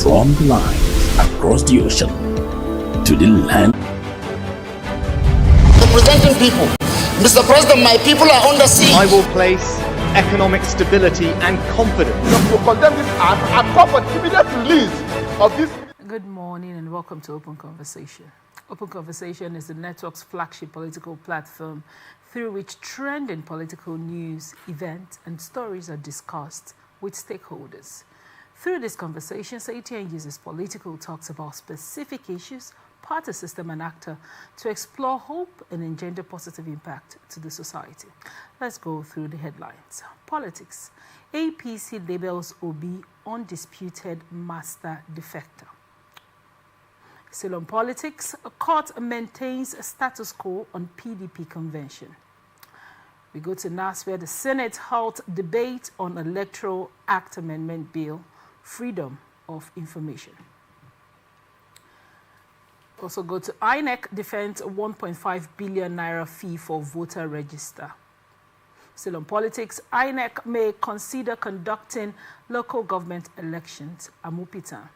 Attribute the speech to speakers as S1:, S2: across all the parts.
S1: From the lines across the ocean to the land.
S2: Representing people. Mr. President, my people are under siege.
S3: I will place economic stability and confidence.
S4: To condemn this act and call for immediate release of this.
S5: Good morning and welcome to Open Conversation. Open Conversation is the network's flagship political platform through which trending political news, events, and stories are discussed with stakeholders. Through these conversations, ATN uses political talks about specific issues, party system, and actor to explore hope and engender positive impact to the society. Let's go through the headlines. Politics. APC labels Obi undisputed master defector. Still on politics, a court maintains a status quo on PDP convention. We go to NAS, where the Senate held debate on Electoral Act Amendment Bill, freedom of information. Also go to INEC defends a 1.5 billion naira fee for voter register. Still on politics, INEC may consider conducting local government elections. Amupita.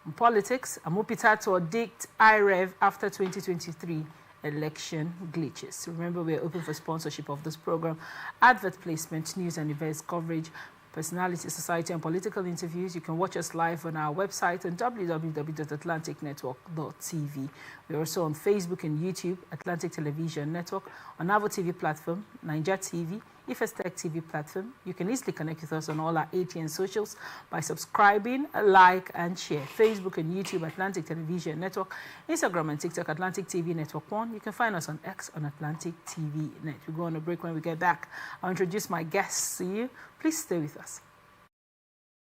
S5: On politics, Amupita to addict IREV after 2023 election glitches. Remember, we are open for sponsorship of this program, advert placement, news and events coverage, personality, society, and political interviews. You can watch us live on our website on www.atlanticnetwork.tv. We're also on Facebook and YouTube, Atlantic Television Network, on our TV platform, Niger TV, Ifes Tech TV platform. You can easily connect with us on all our ATN socials by subscribing, like, and share. Facebook and YouTube, Atlantic Television Network, Instagram and TikTok, Atlantic TV Network 1. You can find us on X on Atlantic TV Net. We go on a break. When we get back, I'll introduce my guests to you. Please stay with us.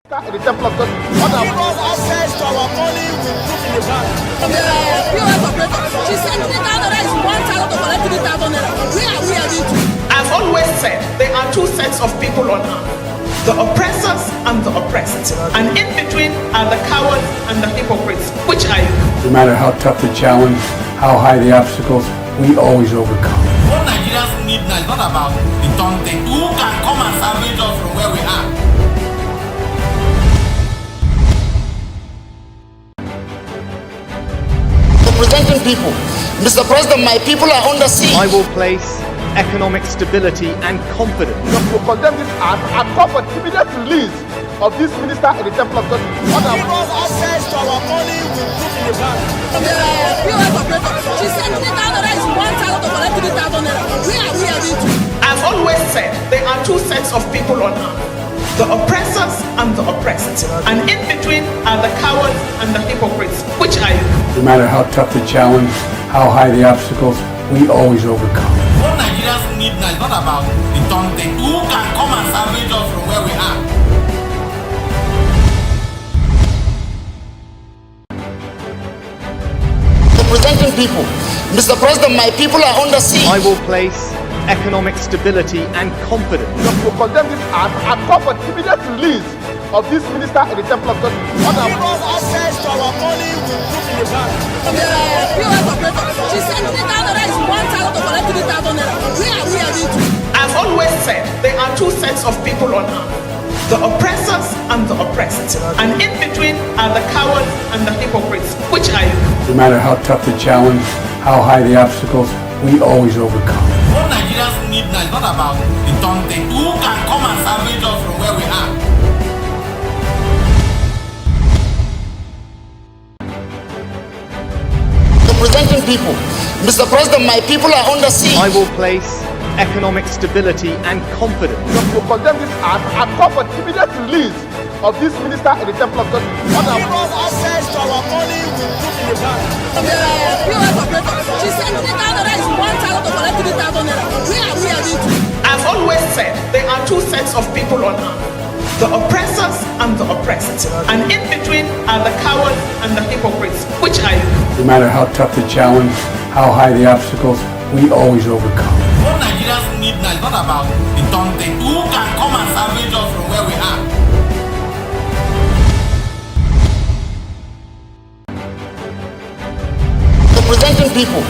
S4: In the temple of God, what are access to our money with proof in the bank?
S6: POS operator, she said $3,000 is 1,000 to collect 3,000 naira. Where are we heading to?
S7: I've always said there are two sets of people on earth, the oppressors and the oppressed. And in between are the cowards and the hypocrites. Which are you?
S8: No matter how tough the challenge, how high the obstacles, we always overcome.
S9: What Nigerians need now is not about the taunting. Who can come and salvage us from where we are?
S2: Representing people. Mr. President, my people are under siege.
S3: I will place economic stability and confidence.
S4: To condemn this act and call for immediate release of this minister in the temple of God. What are access to our money with proof in the bank?
S6: POS operator, she said $3,000 is 1,000 to collect 3,000 naira. Where are we heading to?
S7: I've always said there are two sets of people on earth, the oppressors and the oppressed. And in between are the cowards and the hypocrites. Which are you?
S8: No matter how tough the challenge, how high the obstacles, we always overcome.
S9: What Nigerians need now is not about the taunting. Who can come and salvage us from where we are?
S2: Representing people. Mr. President, my people are under siege.
S3: I will place economic stability and confidence.
S4: To condemn this act and call for immediate release of this minister in the temple of God. What are access to our money with proof in the bank?
S6: POS operator, she said $3,000 is 1,000 to collect 3,000 naira. Where are we heading to?
S7: I've always said there are two sets of people on earth, the oppressors and the oppressed. And in between are the cowards and the hypocrites. Which are you?
S8: No matter how tough the challenge, how high the obstacles, we always overcome.
S9: What Nigerians need now is not about the taunting. Who can come and salvage us from where we are?
S2: Representing people. Mr. President, my people are under siege.
S3: I will place economic stability and confidence.
S4: To condemn this act and call for immediate release of this minister in the temple of God. What are access to our money with proof in the bank?
S6: POS operator, she said $3,000 is 1,000 to collect 3,000 naira. Where are we heading to?
S7: I've always said there are two sets of people on earth, the oppressors and the oppressed. And in between are the cowards and the hypocrites. Which are you?
S8: No matter how tough the challenge, how high the obstacles, we always overcome.
S9: What Nigerians need now is not about the taunting. Who can come and salvage us from where we are?
S2: Representing people.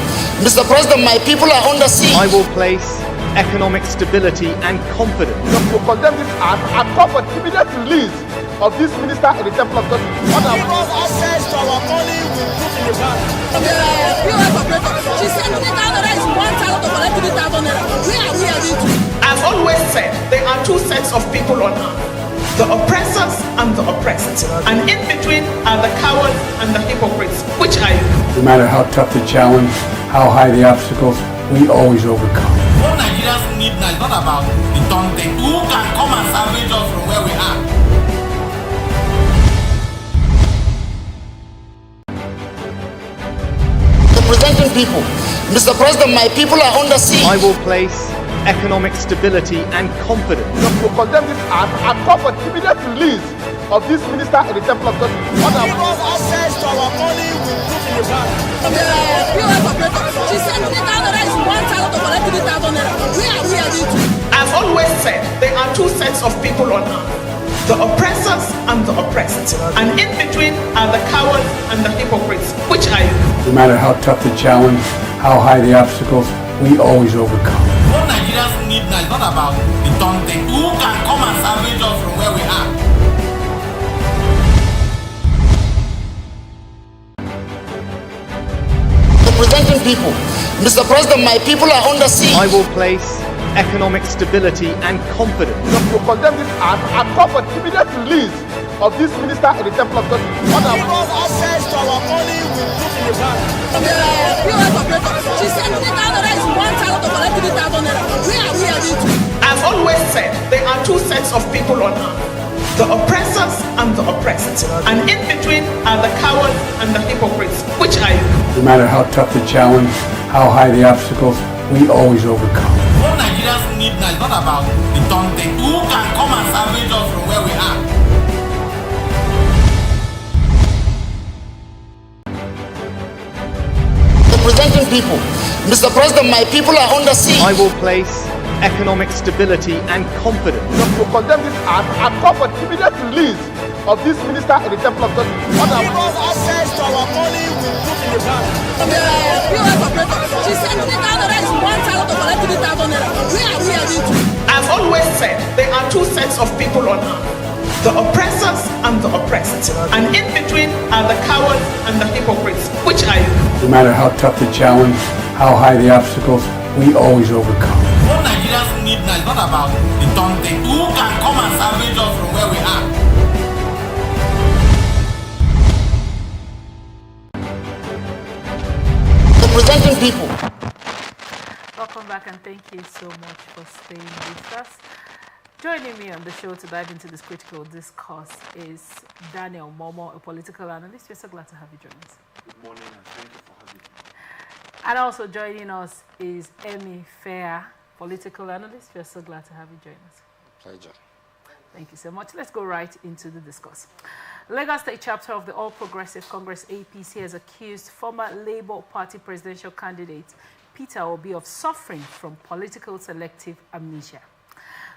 S2: Mr. President, my people are under siege.
S3: I will place economic stability and confidence.
S4: To condemn this act and call for immediate release of this minister in the temple of justice.
S6: Access to our money will put in the bank. The POS operator, she said 3,000 naira is 1,000 to collect 3,000 naira. Where are we heading to?
S7: I've always said there are two sets of people on earth, the oppressors and the oppressed. And in between are the cowards and the hypocrites. Which are you?
S8: No matter how tough the challenge, how high the obstacles, we always overcome.
S9: What Nigerians need now is not about the taunting. Who can come and salvage us from where we are?
S2: Representing people. Mr. President, my people are under siege.
S3: I will place economic stability and confidence.
S4: To condemn this act and call for immediate release of this minister in the temple of justice.
S6: Access to our money will put in the bank. The POS operator, she said 3,000 naira is 1,000 to collect 3,000 naira. Where are we heading to?
S7: I've always said there are two sets of people on earth, the oppressors and the oppressed. And in between are the cowards and the hypocrites. Which are you?
S8: No matter how tough the challenge, how high the obstacles, we always overcome.
S9: What Nigerians need now is not about the taunting. Who can come and salvage us from where we are?
S2: Representing people. Mr. President, my people are under siege.
S3: I will place economic stability and confidence.
S4: To condemn this act and call for immediate release of this minister in the temple of justice.
S6: Access to our money will put in the bank. The POS operator, she said 3,000 naira is 1,000 to collect 3,000 naira. Where are we heading to?
S7: I've always said there are two sets of people on earth, the oppressors and the oppressed. And in between are the cowards and the hypocrites. Which are you?
S8: No matter how tough the challenge, how high the obstacles, we always overcome.
S9: What Nigerians need now is not about the taunting. Who can come and salvage us from where we are?
S2: Representing people. Mr. President, my people are under siege.
S3: I will place economic stability and confidence.
S4: To condemn this act and call for immediate release of this minister in the temple of justice.
S6: Access to our money will put in the bank. The POS operator, she said 3,000 naira is 1,000 to collect 3,000 naira. Where are we heading to?
S7: I've always said there are two sets of people on earth, the oppressors and the oppressed. And in between are the cowards and the hypocrites. Which are you?
S8: No matter how tough the challenge, how high the obstacles, we always overcome.
S9: What Nigerians need now is not about the taunting. Who can come and salvage us from where we are?
S2: Representing people.
S5: Welcome back and thank you so much for staying with us. Joining me on the show to dive into this critical discourse is Daniel Momo, a political analyst. We're so glad to have you join us.
S10: Good morning and thank you for having me.
S5: And also joining us is Emmy Fair, political analyst. We're so glad to have you join us.
S2: Pleasure.
S5: Thank you so much. Let's go right into the discourse. Lagos State chapter of the All Progressive Congress APC has accused former Labour Party presidential candidate Peter Obi of suffering from political selective amnesia.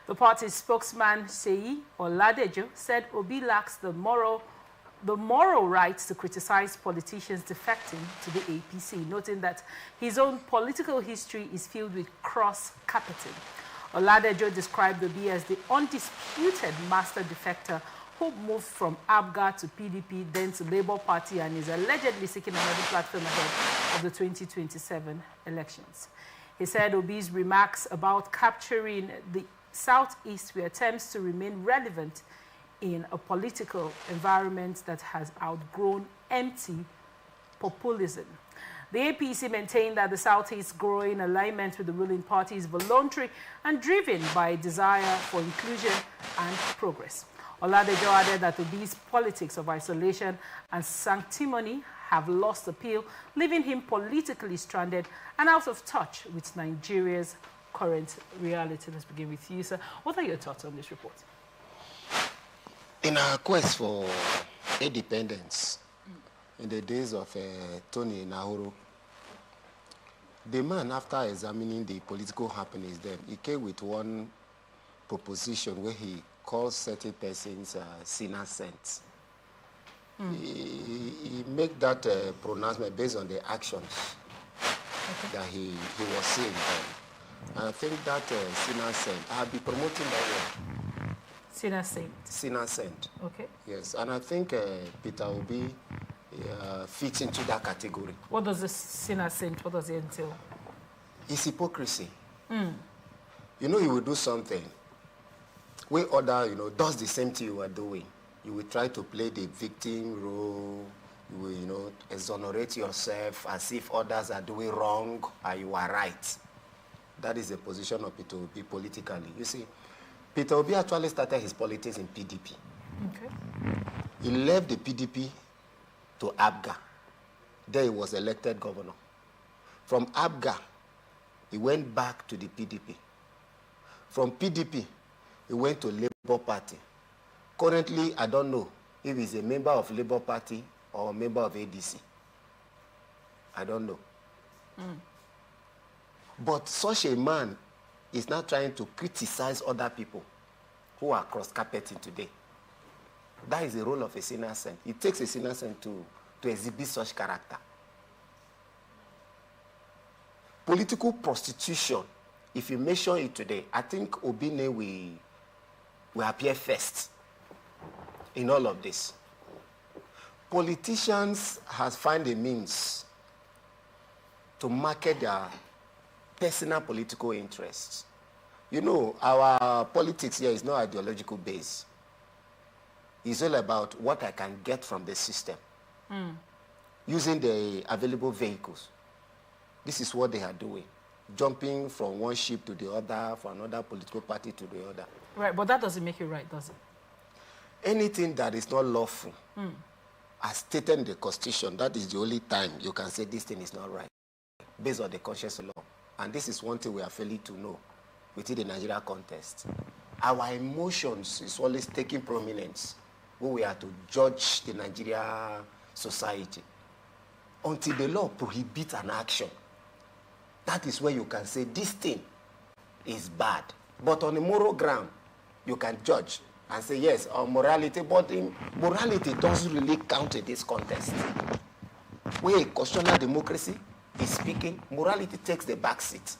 S5: The party's spokesman Seyi Oladejo said Obi lacks the moral rights to criticize politicians defecting to the APC, noting that his own political history is filled with cross-carpeting. Oladejo described Obi as the undisputed master defector who moved from ABGA to PDP, then to Labour Party, and is allegedly seeking another platform ahead of the 2027 elections. He said Obi's remarks about capturing the Southeast were attempts to remain relevant in a political environment that has outgrown empty populism. The APC maintained that the Southeast's growing alignment with the ruling party is voluntary and driven by a desire for inclusion and progress. Oladejo added that Obi's politics of isolation and sanctimony have lost appeal, leaving him politically stranded and out of touch with Nigeria's current reality. Let's begin with you, sir. What are your thoughts on this report?
S11: In our quest for independence, in the days of Tony Nahuru, the man, after examining the political happenings then, he came with one proposition where he calls certain persons sinner saints. He made that pronouncement based on the actions that he was seeing then. And I think that sinner saint, I'll be promoting that one.
S5: Sinner saint.
S11: Sinner saint.
S5: Okay.
S11: Yes, and I think Peter Obi fits into that category.
S5: What does the sinner saint, what does it entail?
S11: It's hypocrisy. You know, you will do something where other, does the same thing you are doing. You will try to play the victim role. You will, exonerate yourself as if others are doing wrong and you are right. That is the position of Peter Obi politically. You see, Peter Obi actually started his politics in PDP.
S5: Okay.
S11: He left the PDP to ABGA. There he was elected governor. From ABGA, he went back to the PDP. From PDP, he went to Labour Party. Currently, I don't know if he's a member of Labour Party or a member of ADC. I don't know. But such a man is not trying to criticize other people who are cross-carpeting today. That is the role of a sinner saint. It takes a sinner saint to exhibit such character. Political prostitution, if you mention it today, I think Obine will appear first in all of this. Politicians have found a means to market their personal political interests. You know, our politics here is not ideological based. It's all about what I can get from the system using the available vehicles. This is what they are doing, jumping from one ship to the other, from another political party to the other.
S5: Right, but that doesn't make you right, does it?
S11: Anything that is not lawful, as stated in the Constitution, that is the only time you can say this thing is not right, based on the conscious law. And this is one thing we are failing to know within the Nigeria context. Our emotions is always taking prominence when we are to judge the Nigeria society. Until the law prohibits an action, that is where you can say this thing is bad. But on a moral ground, you can judge and say yes, on morality, but morality doesn't really count in this context. Where a constitutional democracy is speaking, morality takes the back seat.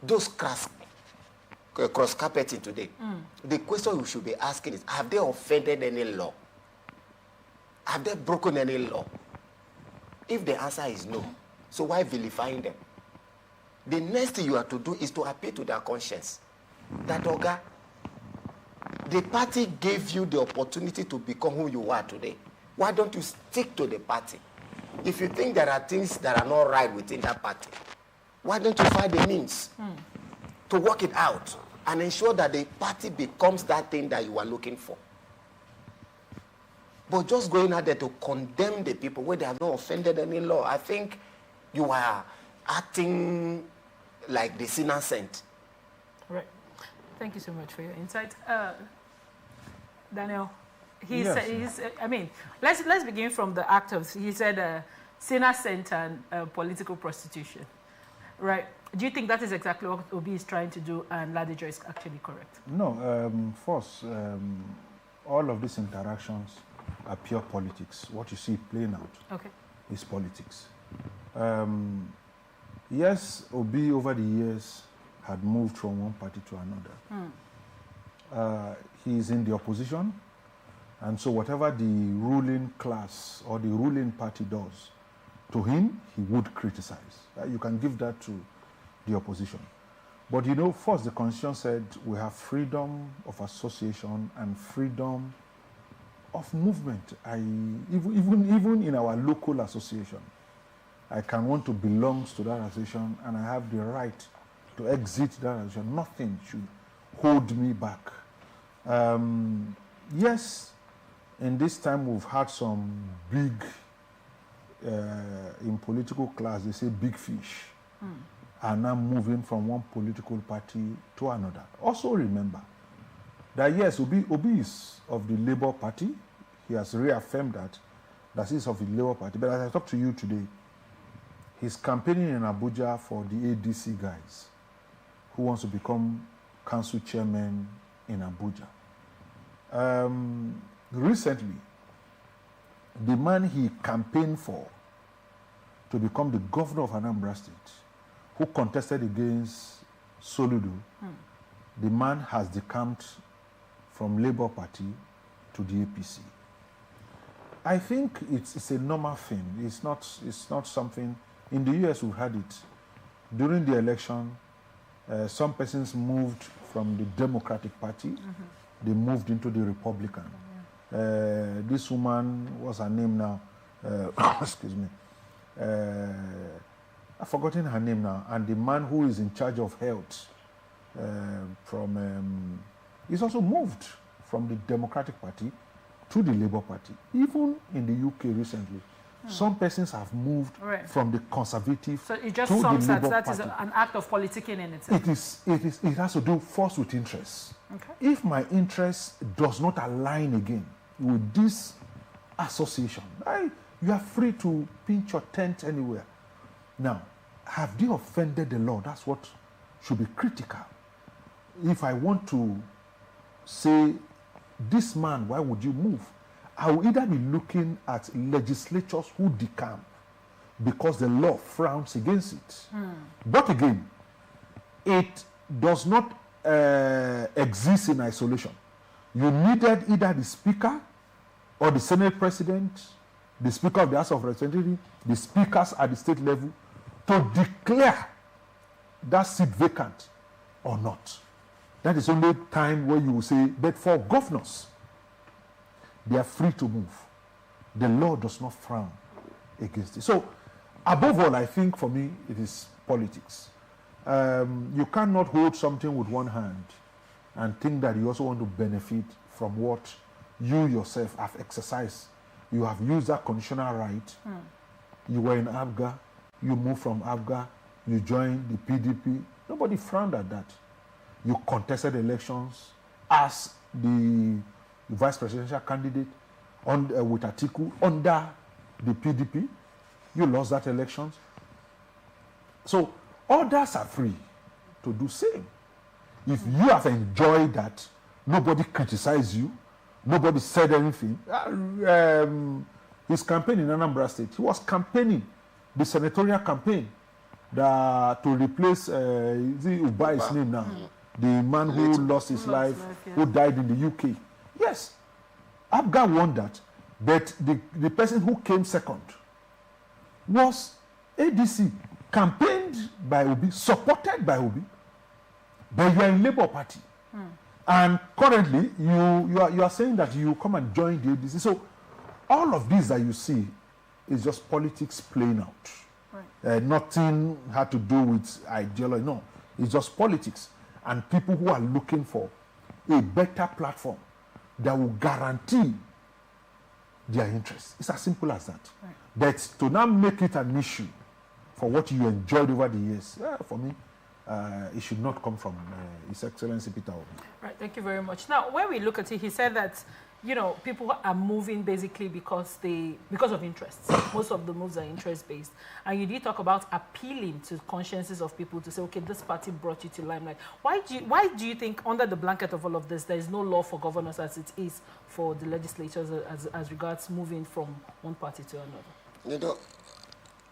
S11: Those cross-carpeting today, the question we should be asking is, have they offended any law? Have they broken any law? If the answer is no, so why vilifying them? The next thing you have to do is to appeal to their conscience. That, Oga, the party gave you the opportunity to become who you are today. Why don't you stick to the party? If you think there are things that are not right within that party, why don't you find the means to work it out and ensure that the party becomes that thing that you are looking for? But just going out there to condemn the people where they have not offended any law, I think you are acting like the sinner saint.
S5: Right. Thank you so much for your insight. Daniel, let's begin from the act of, he said sinner saint and political prostitution. Right. Do you think that is exactly what Obi is trying to do and Ladejo is actually correct?
S12: No, first, all of these interactions are pure politics. What you see playing out is politics. Yes, Obi over the years had moved from one party to another. He is in the opposition, and so whatever the ruling class or the ruling party does to him, he would criticize. You can give that to the opposition. But you know, first the Constitution said we have freedom of association and freedom of movement. Even in our local association, I can want to belong to that association and I have the right to exit that association. Nothing should hold me back. Yes, in this time we've had some big, in political class they say big fish, are now moving from one political party to another. Also remember that yes, Obi is of the Labour Party. He has reaffirmed that he's of the Labour Party. But as I talk to you today, he's campaigning in Abuja for the ADC guys who wants to become council chairman in Abuja. Recently, the man he campaigned for to become the governor of Anambra State, who contested against Soludo, the man has decamped from Labour Party to the APC. I think it's a normal thing. It's not something. In the US, we've had it. During the election, some persons moved from the Democratic Party. They moved into the Republican. This woman, what's her name now? Excuse me. I've forgotten her name now. And the man who is in charge of health he's also moved from the Democratic Party to the Labour Party. Even in the UK recently, some persons have moved from the Conservative
S5: so it just
S12: to
S5: sums
S12: the Labour
S5: that
S12: Party.
S5: is an act of politicking in itself.
S12: It has to do first with interest.
S5: Okay.
S12: If my interest does not align again with this association, you are free to pinch your tent anywhere. Now, have they offended the law? That's what should be critical. If I want to say, this man, why would you move? I will either be looking at legislatures who decamp because the law frowns against it. But again, it does not exist in isolation. You needed either the Speaker or the Senate President, the Speaker of the House of Representatives, the speakers at the state level to declare that seat vacant or not. That is only time where you will say, but for governors, they are free to move. The law does not frown against it. So, above all, I think for me, it is politics. You cannot hold something with one hand and think that you also want to benefit from what you yourself have exercised. You have used that conditional right. You were in ABGA, you moved from ABGA, you joined the PDP. Nobody frowned at that. You contested elections as the vice presidential candidate with Atiku under the PDP. You lost that elections. So others are free to do same. If you have enjoyed that, nobody criticized you, nobody said anything. His campaign in Anambra State, he was campaigning the senatorial campaign to replace Ubai's name now. The man who lost his life, who died in the UK. Yes, Abga won that, but the person who came second was ADC, campaigned by Obi, supported by Obi, but you are in Labour Party. And currently, you are saying that you come and join the ADC. So all of this that you see is just politics playing out. Nothing had to do with ideology. No, it's just politics. And people who are looking for a better platform that will guarantee their interests. It's as simple as that. But to now make it an issue for what you enjoyed over the years, for me, it should not come from His Excellency Peter Obi.
S5: Right, thank you very much. Now, when we look at it, he said that, people are moving basically because of interests. Most of the moves are interest-based. And you did talk about appealing to consciences of people to say, okay, this party brought you to limelight. Why do you think, under the blanket of all of this, there is no law for governors as it is for the legislatures as regards moving from one party to another?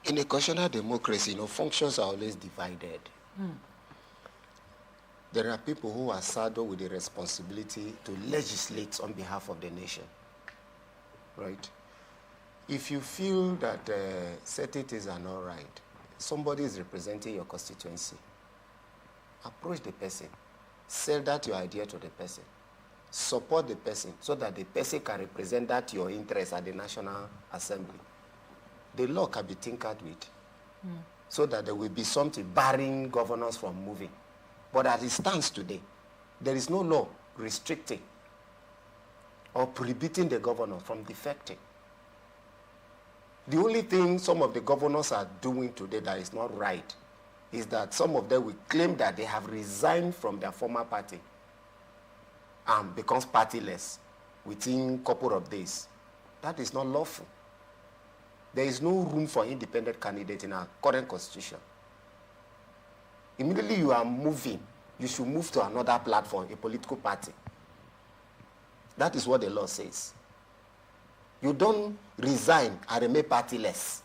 S11: In a constitutional democracy, functions are always divided. There are people who are saddled with the responsibility to legislate on behalf of the nation, right? If you feel that certain things are not right, somebody is representing your constituency, approach the person, sell that your idea to the person, support the person so that the person can represent that your interest at the National Assembly. The law can be tinkered with so that there will be something barring governors from moving. But as it stands today, there is no law restricting or prohibiting the governor from defecting. The only thing some of the governors are doing today that is not right is that some of them will claim that they have resigned from their former party and becomes partyless within a couple of days. That is not lawful. There is no room for independent candidates in our current constitution. Immediately you are moving, you should move to another platform, a political party. That is what the law says. You don't resign and remain partyless.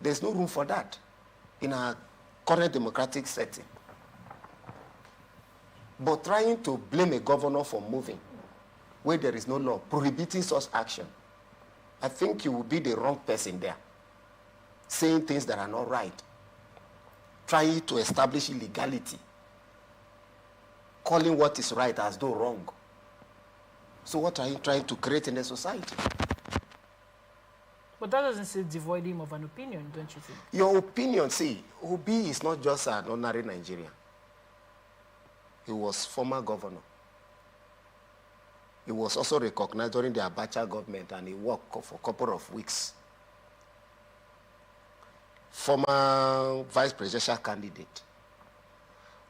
S11: There's no room for that in our current democratic setting. But trying to blame a governor for moving where there is no law prohibiting such action, I think you will be the wrong person there, saying things that are not right, trying to establish illegality, calling what is right as though wrong. So what are you trying to create in the society?
S5: But that doesn't still devoid him of an opinion, don't you think?
S11: Your opinion, see, Obi is not just an ordinary Nigerian. He was former governor. He was also recognized during the Abacha government, and he worked for a couple of weeks. Former vice presidential candidate.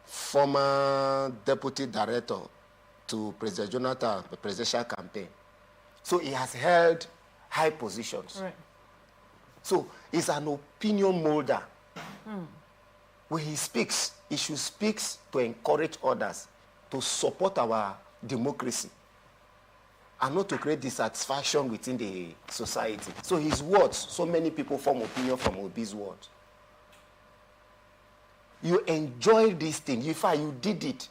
S11: Former deputy director to President Jonathan, the presidential campaign. So he has held high positions.
S5: Right.
S11: So he's an opinion molder. When he speaks, he should speak to encourage others to support our democracy and not to create dissatisfaction within the society. So his words, so many people form opinion from Obi's words. You enjoy this thing. In fact, you did it.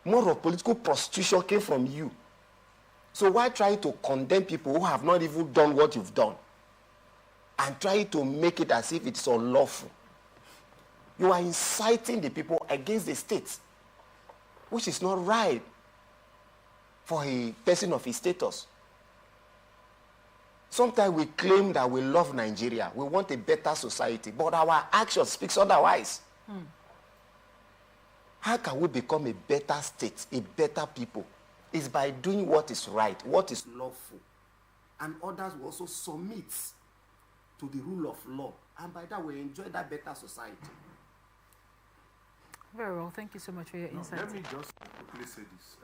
S11: More of political prostitution came from you. So why try to condemn people who have not even done what you've done and try to make it as if it's unlawful? You are inciting the people against the state, which is not right for a person of his status. Sometimes we claim that we love Nigeria, we want a better society, but our action speaks otherwise. How can we become a better state, a better people? It's by doing what is right, what is lawful. And others will also submit to the rule of law. And by that, we enjoy that better society.
S5: Very well. Thank you so much for your insight.
S12: Let me just quickly say this.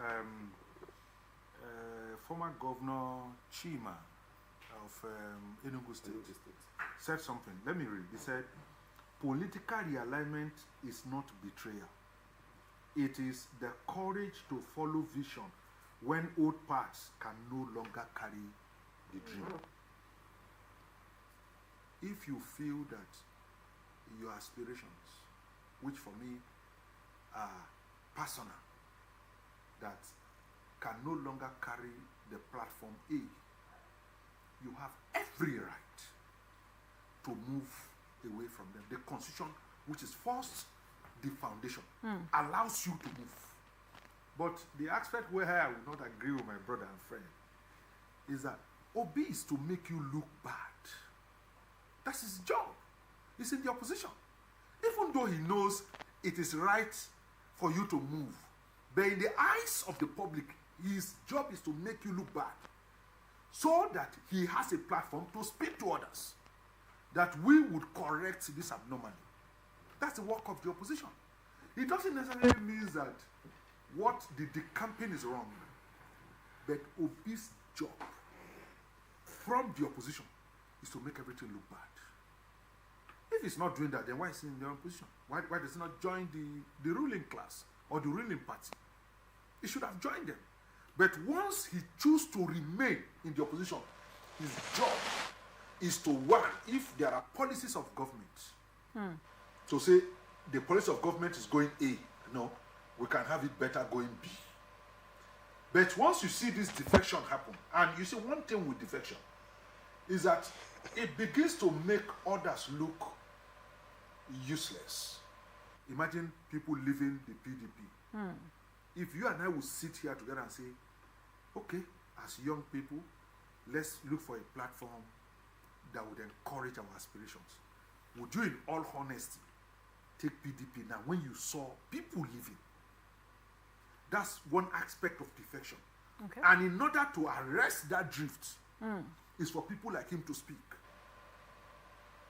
S12: Former Governor Chima of Enugu State said something. Let me read. He said, political realignment is not betrayal. It is the courage to follow vision when old paths can no longer carry the dream. If you feel that your aspirations, which for me are personal, that can no longer carry the platform A, you have every right to move away from them. The constitution, which is first the foundation, allows you to move. But the aspect where I will not agree with my brother and friend is that Obi is to make you look bad. That's his job. He's in the opposition. Even though he knows it is right for you to move, but in the eyes of the public, his job is to make you look bad, so that he has a platform to speak to others, that we would correct this abnormality. That's the work of the opposition. It doesn't necessarily mean that what the campaign is wrong, but Obi's job from the opposition is to make everything look bad. If he's not doing that, then why is he in the opposition? Why does he not join the ruling class or the ruling party? He should have joined them. But once he chooses to remain in the opposition, his job is to, one, if there are policies of government, to say the policy of government is going A, no, we can have it better going B. But once you see this defection happen, and you see one thing with defection, is that it begins to make others look useless. Imagine people leaving the PDP. If you and I would sit here together and say, okay, as young people, let's look for a platform that would encourage our aspirations. Would you, in all honesty, take PDP now when you saw people leaving? That's one aspect of defection.
S5: Okay.
S12: And in order to arrest that drift, is for people like him to speak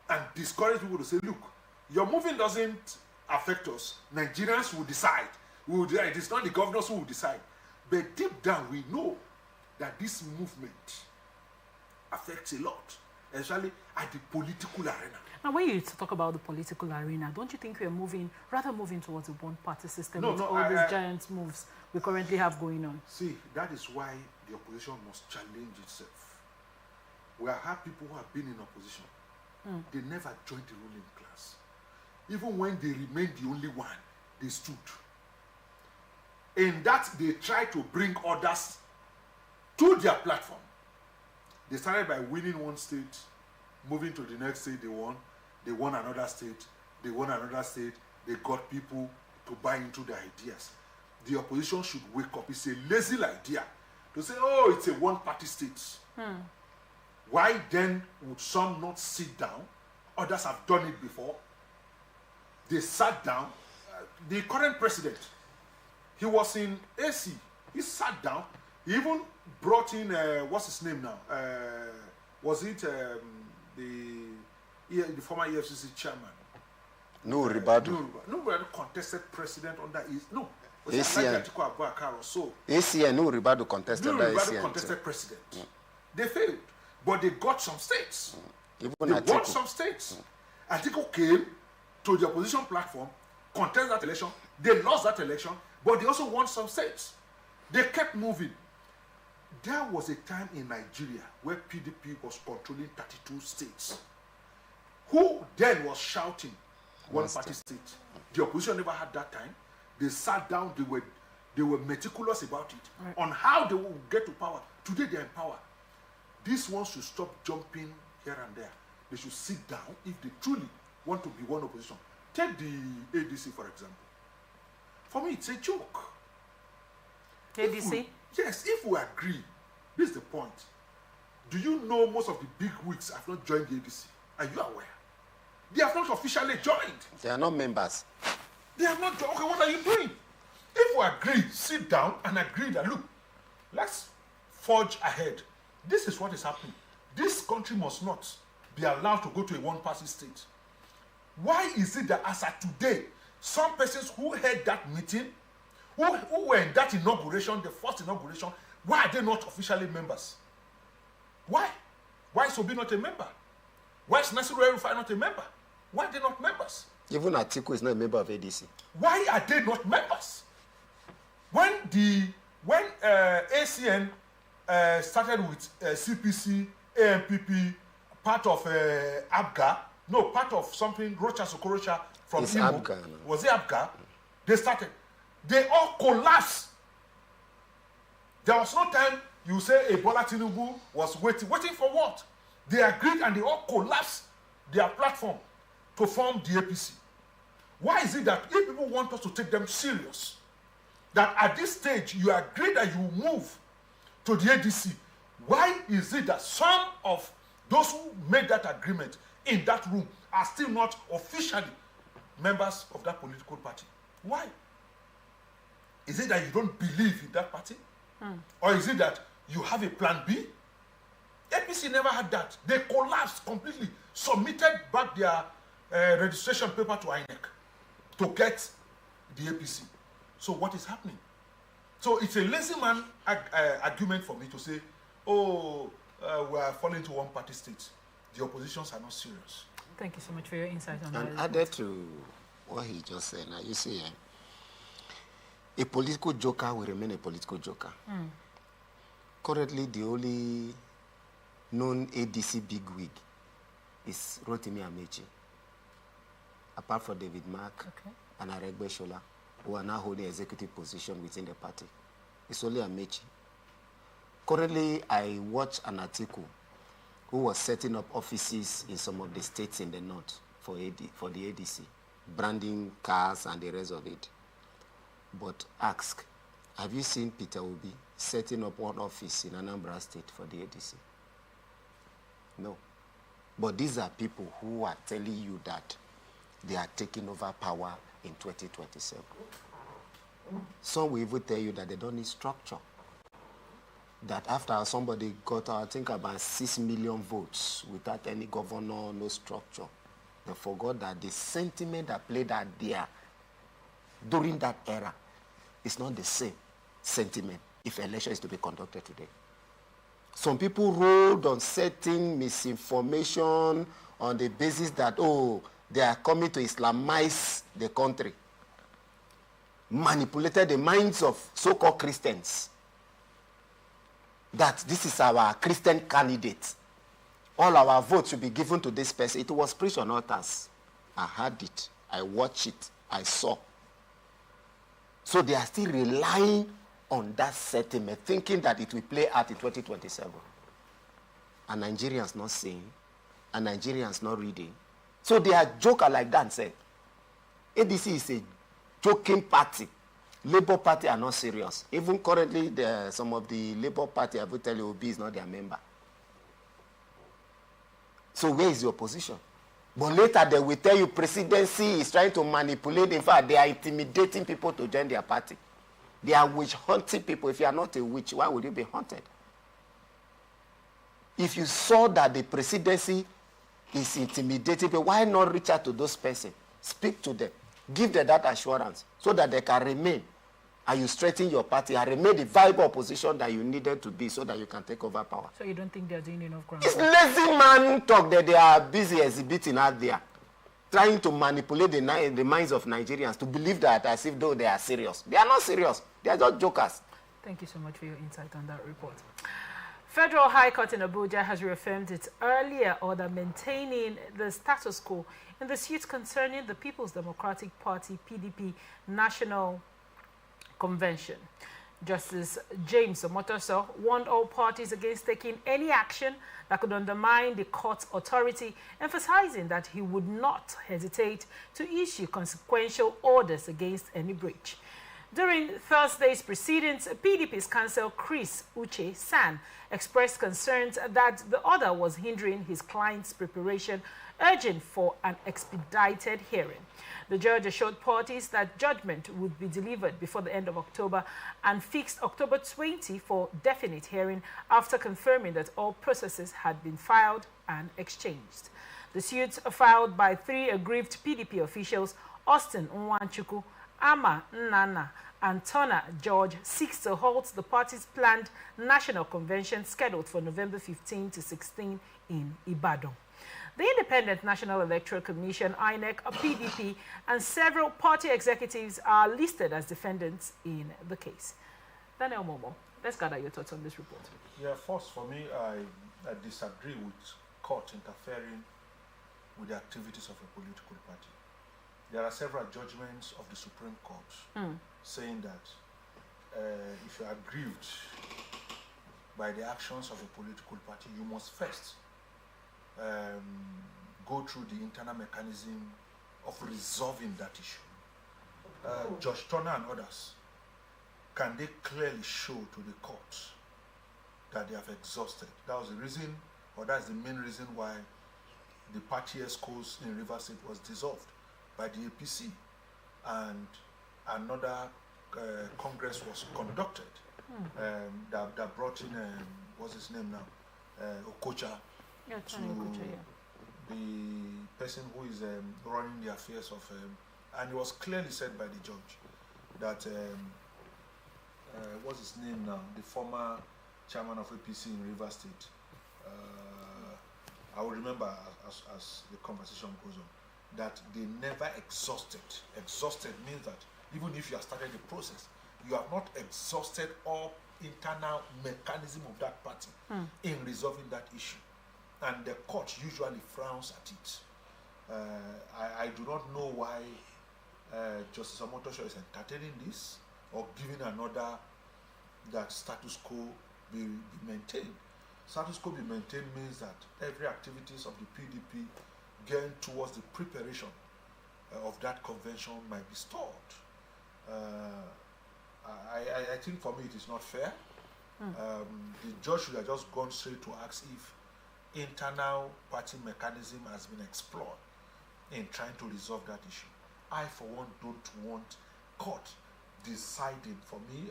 S12: and discourage people to say, look, your moving doesn't affect us. Nigerians will decide. It is not the governors who will decide. But deep down, we know that this movement affects a lot, especially at the political arena.
S5: Now, when you talk about the political arena, don't you think we're moving towards a one-party system with all these giant moves we currently have going on?
S12: See, that is why the opposition must challenge itself. We have people who have been in opposition. They never joined the ruling class. Even when they remain the only one, they stood. In that, they tried to bring others to their platform. They started by winning one state, moving to the next state they won another state, they got people to buy into their ideas. The opposition should wake up. It's a lazy idea to say, oh, it's a one-party state. Why then would some not sit down? Others have done it before. They sat down. The current president, he was in AC. He sat down. He even brought in, what's his name now? Was it the former EFCC chairman?
S11: No, Ribadu.
S12: No, contested president under his, no.
S11: ACN.
S12: So,
S11: ACN, no, Ribadu contested under ACN.
S12: Ribadu contested president. They failed, but they got some states.
S11: Even
S12: they won some states. Atiku came to the opposition platform, contested that election. They lost that election, but they also won some states. They kept moving. There was a time in Nigeria where PDP was controlling 32 states. Who then was shouting one-party state? The opposition never had that time. They sat down. They were meticulous about it on how they will get to power. Today they are in power. These ones should stop jumping here and there. They should sit down if they truly want to be one opposition. Take the ADC for example. For me, it's a joke.
S5: ADC?
S12: Yes, if we agree, this is the point. Do you know most of the big wigs have not joined the ADC? Are you aware? They have not officially joined.
S11: They are not members.
S12: They have not joined. Okay, what are you doing? If we agree, sit down and agree that, look, let's forge ahead. This is what is happening. This country must not be allowed to go to a one-party state. Why is it that as of today, some persons who held that meeting, who were in that inauguration, the first inauguration, why are they not officially members? Why? Why is Obi not a member? Why is Nasiru El-Rufai not a member? Why are they not members?
S11: Even Atiku is not a member of ADC.
S12: Why are they not members? When ACN started with CPC, AMPP, part of ABGA, no, part of something, Rocha Sokorocha from Imo.
S11: ABGA, no?
S12: Was it ABGA? They started. They all collapsed. There was no time you say a Bola Tinubu was waiting for what? They agreed and they all collapsed their platform to form the APC. Why is it that if people want us to take them serious, that at this stage you agree that you move to the ADC, why is it that some of those who made that agreement in that room are still not officially members of that political party? Why? Is it that you don't believe in that party? Or is it that you have a plan B? APC never had that. They collapsed completely, submitted back their registration paper to INEC to get the APC. So what is happening? So it's a lazy man argument for me to say, oh, we are falling to one party state. The oppositions are not serious.
S5: Thank you so much for your insight on that.
S11: And added to what he just said, now you see, a political joker will remain a political joker. Currently, the only known ADC bigwig is Rotimi Amechi. Apart from David Mark and Aregbe Shola, who are now holding executive position within the party. It's only Amechi. Currently, I watch an article who was setting up offices in some of the states in the north for the ADC, branding cars and the rest of it. But ask, have you seen Peter Obi setting up one office in Anambra State for the ADC? No. But these are people who are telling you that they are taking over power in 2027. Some will even tell you that they don't need structure. That after somebody got, I think, about 6 million votes without any governor, no structure, they forgot that the sentiment that played out there during that era is not the same sentiment if election is to be conducted today. Some people ruled on certain misinformation on the basis that, oh, they are coming to Islamize the country. Manipulated the minds of so-called Christians. That this is our Christian candidate. All our votes should be given to this person. It was preached on altars. I heard it. I watched it. I saw. So they are still relying on that sentiment, thinking that it will play out in 2027. And Nigerians not seeing, and Nigerians not reading. So they are joker like that and say, ADC is a joking party. Labour Party are not serious. Even currently, some of the Labour Party, I will tell you, Obi is not their member. So where is your position? But later they will tell you presidency is trying to manipulate. In fact, they are intimidating people to join their party. They are witch hunting people. If you are not a witch, why would you be hunted? If you saw that the presidency is intimidating people, why not reach out to those persons? Speak to them. Give them that assurance so that they can remain. And you strengthen your party and remain the viable opposition that you needed to be so that you can take over power.
S5: So you don't think they're doing enough ground?
S11: It's lazy man talk that they are busy exhibiting out there, trying to manipulate the minds of Nigerians to believe that as if though they are serious. They are not serious. They are just jokers.
S5: Thank you so much for your insight on that report. Federal High Court in Abuja has reaffirmed its earlier order maintaining the status quo in the suit concerning the People's Democratic Party, PDP, National Convention. Justice James Omotoso warned all parties against taking any action that could undermine the court's authority, emphasizing that he would not hesitate to issue consequential orders against any breach. During Thursday's proceedings, PDP's counsel Chris Uche San expressed concerns that the order was hindering his client's preparation, urging for an expedited hearing. The judge assured parties that judgment would be delivered before the end of October and fixed October 20 for definite hearing after confirming that all processes had been filed and exchanged. The suits filed by 3 aggrieved PDP officials, Austin Nwanchukwu, Ama Nnana, and Turner George, seeks to halt the party's planned national convention scheduled for November 15 to 16 in Ibadan. The Independent National Electoral Commission, INEC, PDP, and several party executives are listed as defendants in the case. Daniel Momo, let's gather your thoughts on this report.
S12: Yeah, first, for me, I disagree with court interfering with the activities of a political party. There are several judgments of the Supreme Court saying that if you are aggrieved by the actions of a political party, you must first go through the internal mechanism of resolving that issue. Judge Turner and others, can they clearly show to the court that they have exhausted? That was the reason, or that's the main reason why the party ESCOs in Rivers State was dissolved by the APC, and another Congress was conducted that brought in, what's his name now, Okocha, to the person who is running the affairs of, and it was clearly said by the judge that, what's his name now, the former chairman of APC in Rivers State, I will remember as the conversation goes on, that they never exhausted. Exhausted means that even if you have started the process, you have not exhausted all internal mechanism of that party in resolving that issue. And the court usually frowns at it. I do not know why Justice Omotosho is entertaining this or giving an order that status quo be maintained. Status quo be maintained means that every activities of the PDP going towards the preparation of that convention might be stalled. I think for me it is not fair. The judge should have just gone straight to ask if internal party mechanism has been explored in trying to resolve that issue. I, for one, don't want court deciding for me,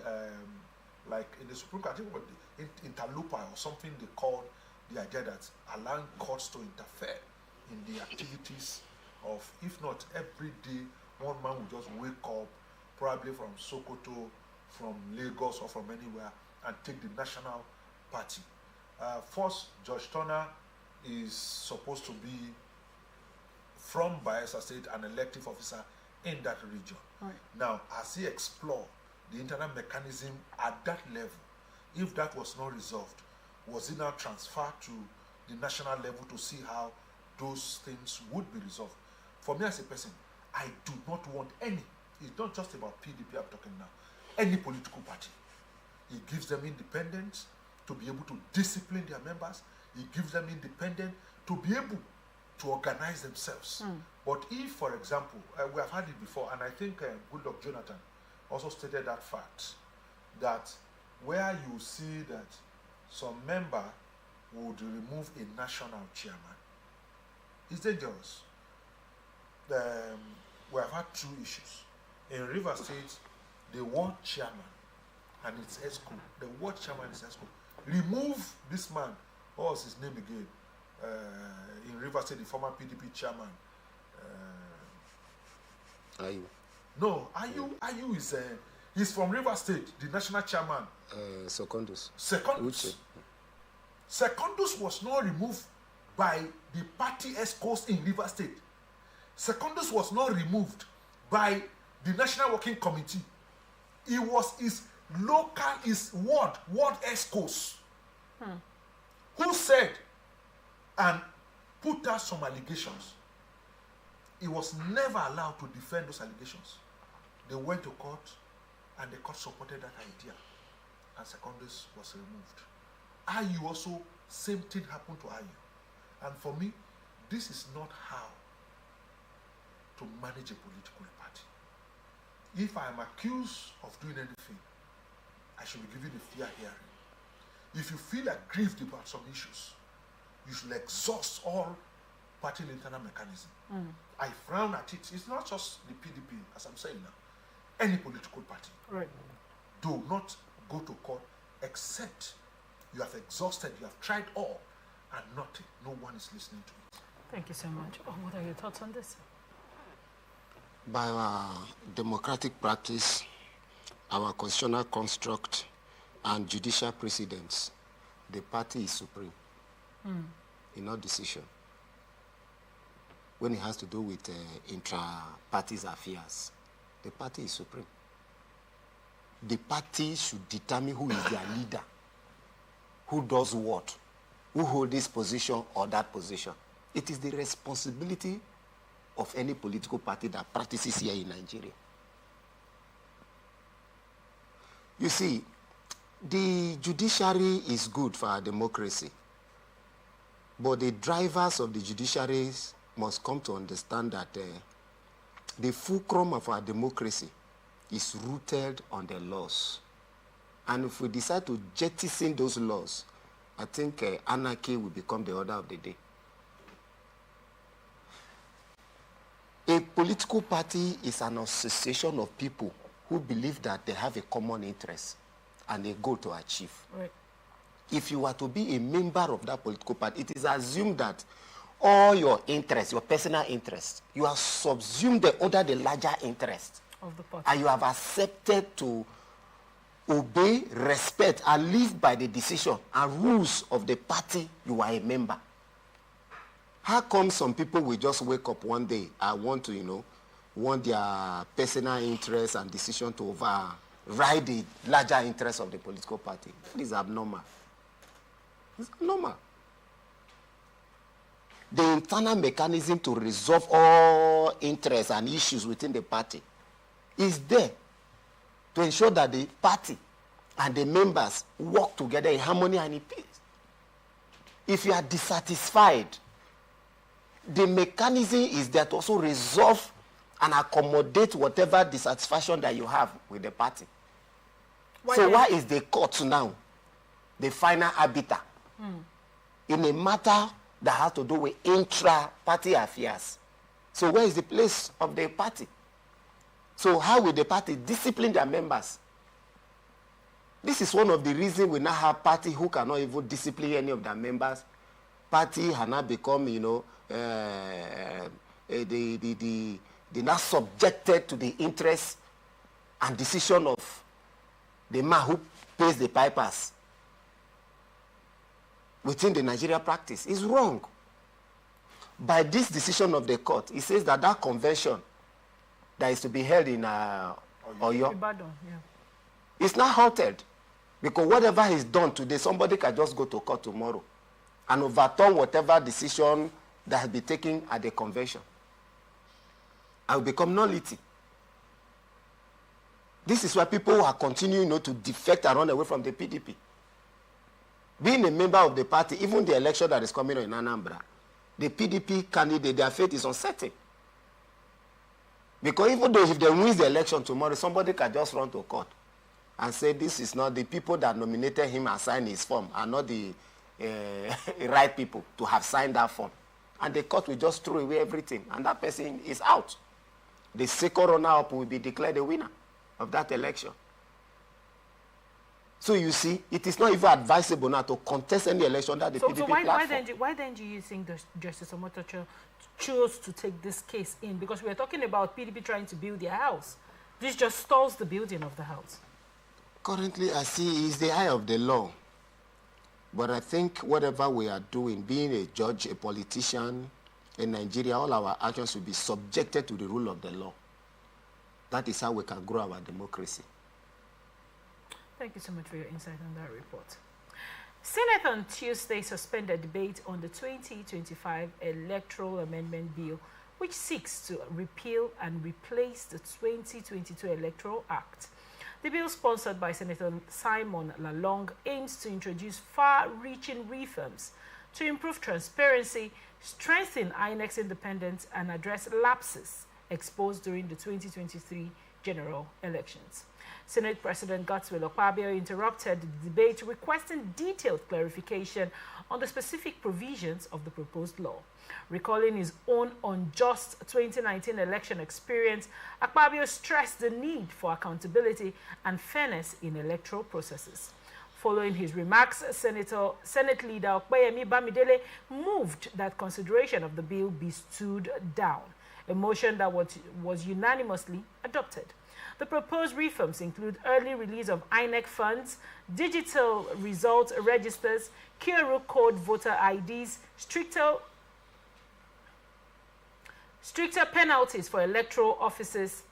S12: like in the Supreme Court, I think what the interloper or something they call the idea that allowing courts to interfere in the activities of, if not every day, one man will just wake up, probably from Sokoto, from Lagos, or from anywhere, and take the national party. First, Judge Turner is supposed to be from Bayelsa State, an elective officer in that region. Right. Now, as he explored the internal mechanism at that level, if that was not resolved, was he now transferred to the national level to see how those things would be resolved? For me as a person, I do not want any it's not just about PDP I'm talking now. Any political party. It gives them independence to be able to discipline their members. It gives them independence to be able to organize themselves. But if, for example, we have had it before, and I think Goodluck Jonathan also stated that fact, that where you see that some member would remove a national chairman, it's dangerous. We have had two issues. In River State, the ward chairman and its ESCO, the ward chairman is ESCO, remove this man, what was his name again? In River State, the former PDP chairman.
S11: Ayu.
S12: No, Ayu is he's from River State, the national chairman.
S11: Secondus.
S12: Secondus was not removed by the party ESCOs in River State. Secondus was not removed by the National Working Committee. It was his local, his ward ESCOs who said and put out some allegations. He was never allowed to defend those allegations. They went to court and the court supported that idea and Secondus was removed. Ayu also, same thing happened to Ayu. And for me, this is not how to manage a political party. If I am accused of doing anything, I should be given a fair hearing. If you feel aggrieved about some issues, you should exhaust all party internal mechanism. I frown at it. It's not just the PDP, as I'm saying now. Any political party.
S5: Right.
S12: Do not go to court except you have exhausted, you have tried all, and nothing. No one is listening to it.
S5: Thank you so much. What are your thoughts on this?
S11: By our democratic practice, our constitutional construct, and judicial precedents, the party is supreme in all decision. When it has to do with intra-parties affairs, the party is supreme. The party should determine who is their leader, who does what, who holds this position or that position. It is the responsibility of any political party that practices here in Nigeria. You see, the judiciary is good for our democracy, but the drivers of the judiciary must come to understand that the fulcrum of our democracy is rooted on the laws. And if we decide to jettison those laws, I think anarchy will become the order of the day. A political party is an association of people who believe that they have a common interest and a goal to achieve.
S5: Right.
S11: If you are to be a member of that political party, it is assumed that all your interests, your personal interests, you are subsumed under the larger interest
S5: of the party.
S11: And you have accepted to obey, respect, and live by the decision and rules of the party you are a member. How come some people will just wake up one day and want to, want their personal interests and decision to override the larger interests of the political party? That is abnormal. It's abnormal. The internal mechanism to resolve all interests and issues within the party is there to ensure that the party and the members work together in harmony and in peace. If you are dissatisfied, the mechanism is there to also resolve and accommodate whatever dissatisfaction that you have with the party. Why is the court now the final arbiter in a matter that has to do with intra-party affairs? So where is the place of the party? So how will the party discipline their members? This is one of the reasons we now have party who cannot even discipline any of their members. Party has now become, they now subjected to the interest and decision of the man who pays the pipers within the Nigeria practice. Is wrong. By this decision of the court, it says that that convention that is to be held in Oyo is not halted, because whatever is done today, somebody can just go to court tomorrow and overturn whatever decision that has been taken at the convention and will become nullity. This is why people are continuing, to defect and run away from the PDP. Being a member of the party, even the election that is coming in Anambra, the PDP candidate, their fate is uncertain. Because even though if they win the election tomorrow, somebody can just run to court and say this is not the people that nominated him and signed his form are not the right people to have signed that form. And the court will just throw away everything, and that person is out. The second runner-up will be declared the winner of that election. So you see, it is not even advisable now to contest any election that the PDP platform.
S5: Why then do you think Justice Omotocho chose to take this case in? Because we are talking about PDP trying to build their house. This just stalls the building of the house.
S11: Currently, I see is the eye of the law. But I think whatever we are doing, being a judge, a politician in Nigeria, all our actions will be subjected to the rule of the law. That is how we can grow our democracy.
S5: Thank you so much for your insight on that report. Senate on Tuesday suspended debate on the 2025 Electoral Amendment Bill, which seeks to repeal and replace the 2022 Electoral Act. The bill, sponsored by Senator Simon Lalong, aims to introduce far-reaching reforms to improve transparency, strengthen INEC's independence, and address lapses exposed during the 2023 general elections. Senate President Godswill Akpabio interrupted the debate, requesting detailed clarification on the specific provisions of the proposed law. Recalling his own unjust 2019 election experience, Akpabio stressed the need for accountability and fairness in electoral processes. Following his remarks, Senate Leader Okpeyemi Bamidele moved that consideration of the bill be stood down, a motion that was unanimously adopted. The proposed reforms include early release of INEC funds, digital result registers, QR code voter IDs, stricter penalties for electoral offenses,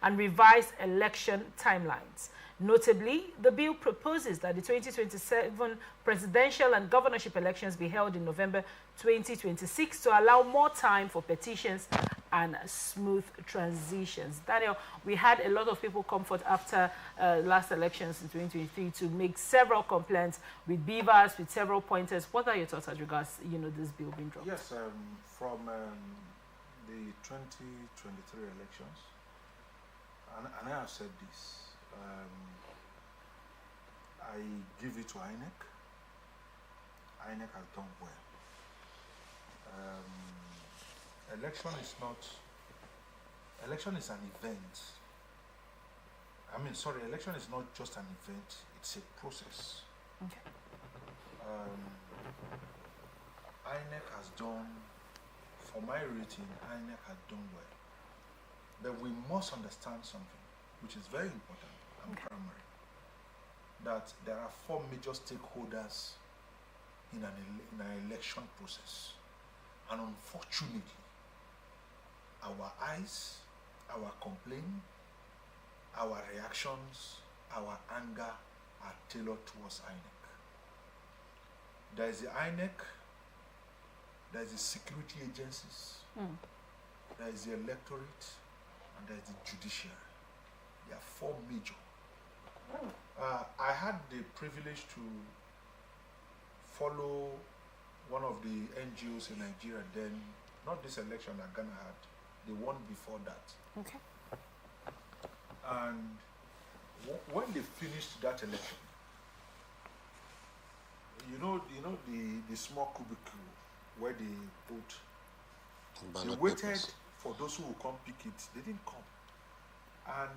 S5: and revised election timelines. Notably, the bill proposes that the 2027 presidential and governorship elections be held in November 2026 to allow more time for petitions and smooth transitions. Daniel, we had a lot of people come forth after last elections in 2023 to make several complaints with beavers, with several pointers. What are your thoughts as regards, this bill being dropped?
S12: Yes, from the 2023 elections, and I have said this, I give it to INEC. INEC has done well. Election is an event. Election is not just an event, it's a process.
S5: Okay.
S12: INEC has done, for my rating, INEC has done well. But we must understand something, which is very important and primary, that there are 4 major stakeholders in an election process. And unfortunately, our eyes, our complaint, our reactions, our anger are tailored towards INEC. There is the INEC, there is the security agencies, there is the electorate, and there is the judiciary. There are 4 major. I had the privilege to follow one of the NGOs in Nigeria, then not this election that Ghana had, the one before that.
S5: Okay.
S12: And when they finished that election, the small cubicle where they put, they waited for those who would come pick it. They didn't come. And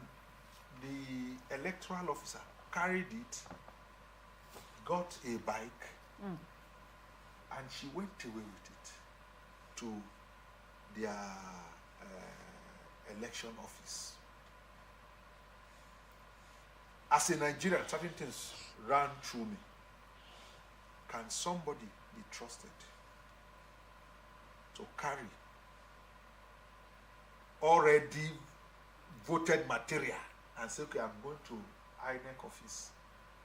S12: the electoral officer carried it, got a bike, and she went away with it to their election office. As a Nigerian, certain things ran through me. Can somebody be trusted to carry already voted material and say, okay, I'm going to INEC office,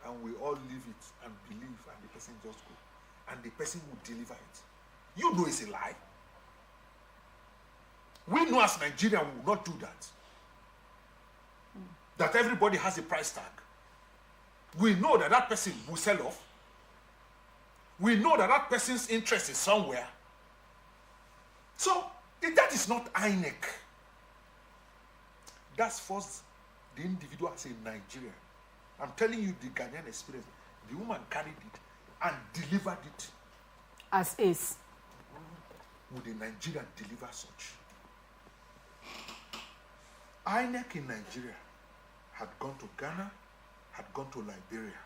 S12: and we all leave it and believe, and the person just go, and the person will deliver it? You know it's a lie. We know as Nigerians we will not do that.
S4: that everybody has a price tag. We know that that person will sell off. We know that that person's interest is somewhere. So, if that is not INEC. That's first the individual as a Nigerian. I'm telling you the Ghanaian experience. The woman carried it and delivered it.
S5: As is.
S4: Would a Nigerian deliver such? INEC in Nigeria had gone to Ghana, had gone to Liberia.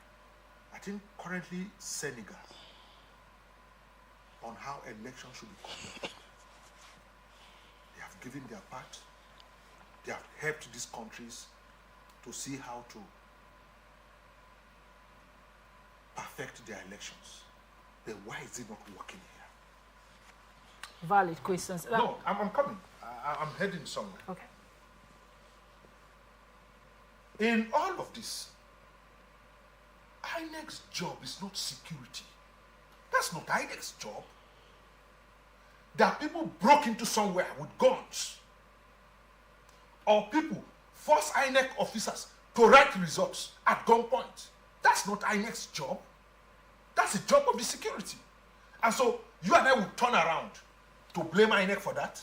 S4: I think currently Senegal, on how elections should be conducted. They have given their part. They have helped these countries to see how to perfect their elections. Then why is it not working here?
S5: Valid questions.
S4: No, I'm coming. I'm heading somewhere.
S5: Okay.
S4: In all of this, INEC's job is not security. That's not INEC's job. That people broke into somewhere with guns, or people force INEC officers to write results at gunpoint. That's not INEC's job. That's the job of the security. And so you and I will turn around to blame INEC for that?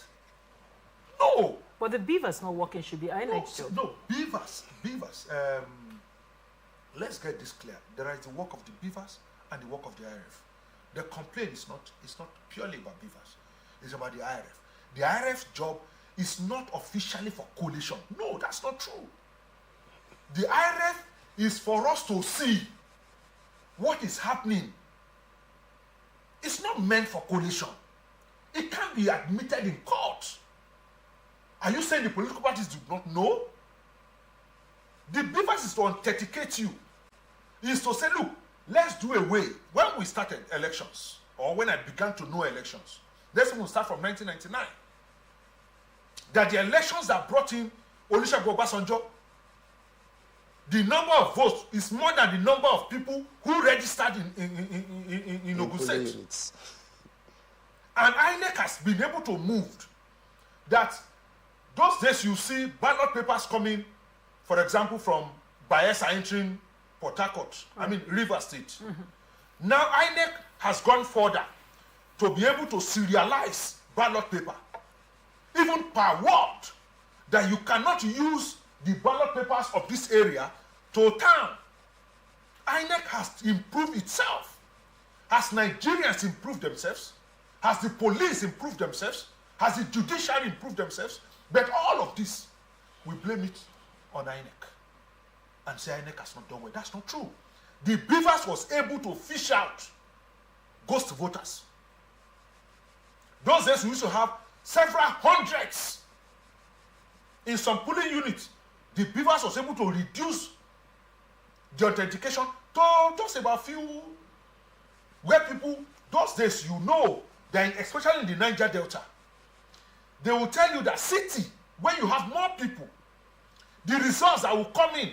S4: No.
S5: But the beavers not working should be INEC's job.
S4: No, beavers. Let's get this clear. There is the work of the beavers and the work of the IRF. The complaint is not purely about beavers. It's about the IRF. The IRF's job is not officially for coalition. No, that's not true. The IRF is for us to see what is happening. It's not meant for coalition. It can't be admitted in court. Are you saying the political parties do not know? The beavers is to authenticate you. Is to say, look, let's do away. When we started elections, or when I began to know elections, let's even start from 1999, that the elections that brought in Olusegun Obasanjo, the number of votes is more than the number of people who registered in Ogun State. And INEC has been able to move that. Those days you see ballot papers coming, for example, from Bayelsa entering Port Harcourt, River State. Mm-hmm. Now INEC has gone further to be able to serialize ballot paper, even per ward, that you cannot use the ballot papers of this area to town. INEC has improved itself. Has Nigerians improved themselves? Has the police improved themselves? Has the judiciary improved themselves? But all of this, we blame it on INEC and say INEC has not done well. That's not true. The beavers was able to fish out ghost voters. Those days we used to have several hundreds in some polling units. The beavers was able to reduce the authentication to just about few, where people, those days you know, especially in the Niger Delta, they will tell you that city, when you have more people, the results that will come in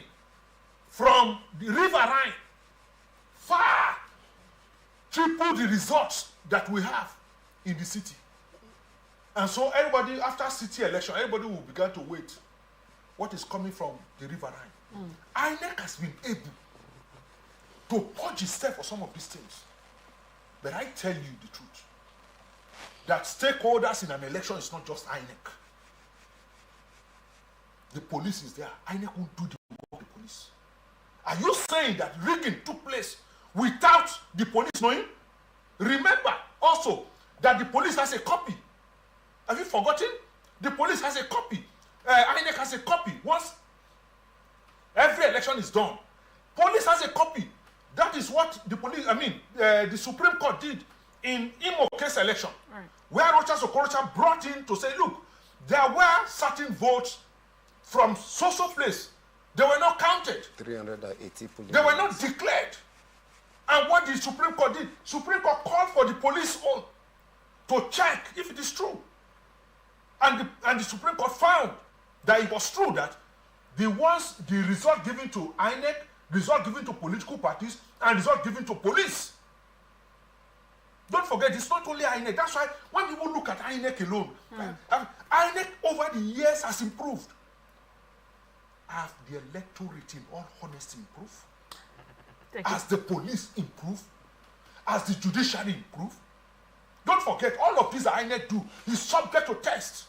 S4: from the riverine far triple the results that we have in the city. And so everybody, after city election, everybody will begin to wait what is coming from the riverine. INEC has been able to purge itself for some of these things. But I tell you the truth, that stakeholders in an election is not just INEC. The police is there. INEC won't do the work of the police. Are you saying that rigging took place without the police knowing? Remember also that the police has a copy. Have you forgotten? The police has a copy. INEC has a copy. Once every election is done, police has a copy. That is what the police, the Supreme Court did in Imo case election, right, where Rochas Okorocha brought in to say, look, there were certain votes from social place. They were not counted.
S11: 380 police.
S4: They were not declared. And what the Supreme Court did, Supreme Court called for the police own to check if it is true. And the Supreme Court found that it was true, that the result given to INEC, result given to political parties, and result given to police. Don't forget, it's not only INEC. That's why when people look at INEC alone, INEC over the years has improved. have the electorate in all honesty improved?
S5: Thank
S4: As the police improve? As the judiciary improve? Don't forget, all of these INEC do is subject to test.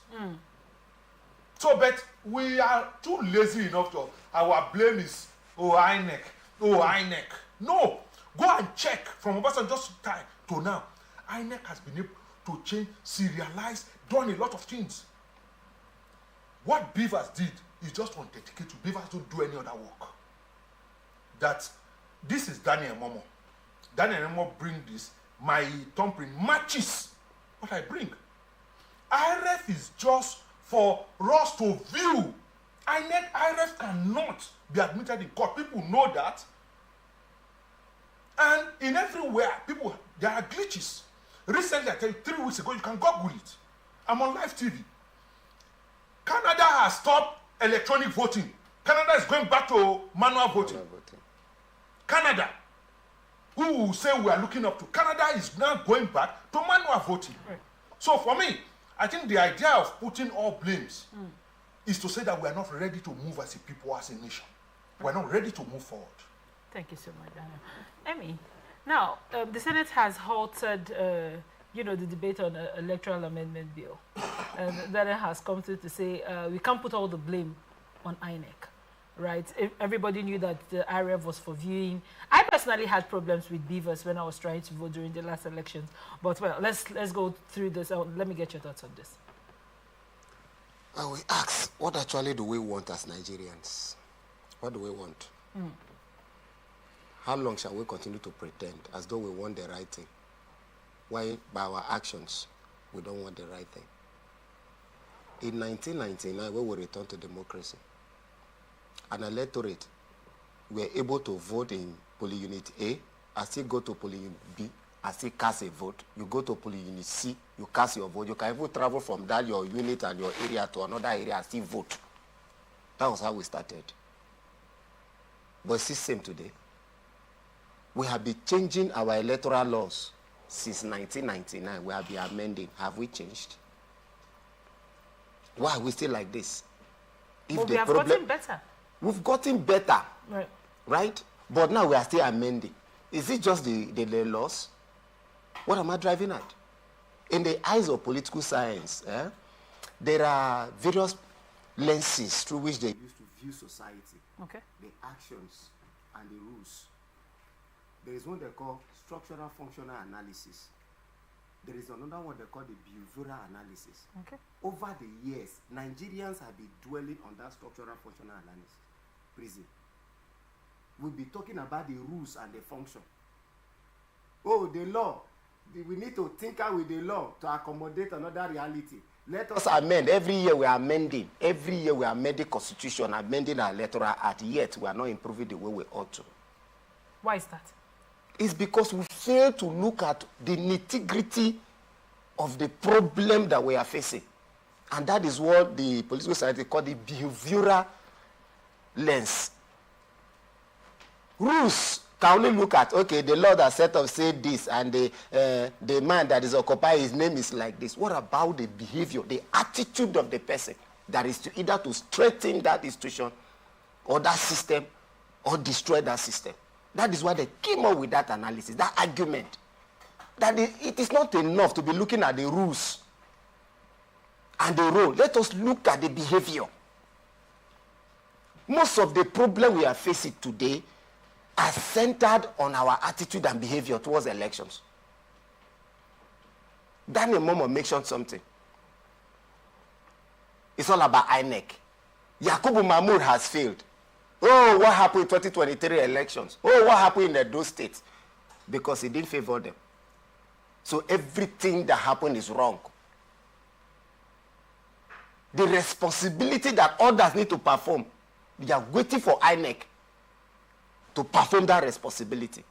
S4: So, but we are too lazy enough to, our blame is, oh, INEC, oh, INEC. No, go and check from Obasanjo's time to now. INEC has been able to change, serialize, done a lot of things. What Beavers did is just undedicated. Beavers don't do any other work. That this is Daniel Momo. Daniel Momo bring this. My thumbprint matches what I bring. IRF is just for us to view. IRF cannot be admitted in court. People know that. And in everywhere, people, there are glitches. Recently, I tell you, 3 weeks ago, you can Google it. I'm on live TV. Canada has stopped electronic voting. Canada is going back to manual voting. Canada, who will say we are looking up to, Canada is now going back to manual voting. Right. So for me, I think the idea of putting all blames is to say that we are not ready to move as a people, as a nation. We are not ready to move forward.
S5: Thank you so much, Daniel. Emmy, now the Senate has halted, the debate on the electoral amendment bill, and Daniel has come to say we can't put all the blame on INEC. Right, everybody knew that the IRF was for viewing. I personally had problems with Beavers when I was trying to vote during the last elections. But well, let's go through this. Let me get your thoughts on this.
S11: We ask, what actually do we want as Nigerians? What do we want? How long shall we continue to pretend as though we want the right thing? Why, by our actions, we don't want the right thing? In 1999, when we returned to democracy, an electorate were able to vote in polling unit A, I still go to polling unit B, I still cast a vote. You go to polling unit C, you cast your vote. You can even travel from that your unit and your area to another area and still vote. That was how we started. But it's the same today. We have been changing our electoral laws since 1999. We have been amending. Have we changed? Why are we still like this?
S5: But we have gotten better.
S11: We've gotten better,
S5: right?
S11: But now we are still amending. Is it just the laws? What am I driving at? In the eyes of political science, there are various lenses through which they use to view society.
S5: Okay.
S11: The actions and the rules. There is one they call structural functional analysis. There is another one they call the behavioral analysis.
S5: Okay.
S11: Over the years, Nigerians have been dwelling on that structural functional analysis. Prison. We'll be talking about the rules and the function. Oh, the law. We need to tinker with the law to accommodate another reality. Let us amend. Every year we are amending. Every year we are amending constitution, amending our electoral act. Yet we are not improving the way we ought to.
S5: Why is that?
S11: It's because we fail to look at the nitty-gritty of the problem that we are facing. And that is what the political society call the behavioral lens. Rules can only look at, okay, the law that set up said this, and the man that is occupied, his name is like this. What about the behavior, the attitude of the person that is to either to strengthen that institution or that system or destroy that system? That is why they came up with that analysis, that argument. That it is not enough to be looking at the rules and the role. Let us look at the behavior. Most of the problem we are facing today are centered on our attitude and behavior towards elections. Daniel Momo mentioned something. It's all about INEC. Yakubu Mahmoud has failed. Oh, what happened in 2023 elections? Oh, what happened in those states? Because he didn't favor them. So everything that happened is wrong. The responsibility that others need to perform, they are waiting for INEC to perform that responsibility,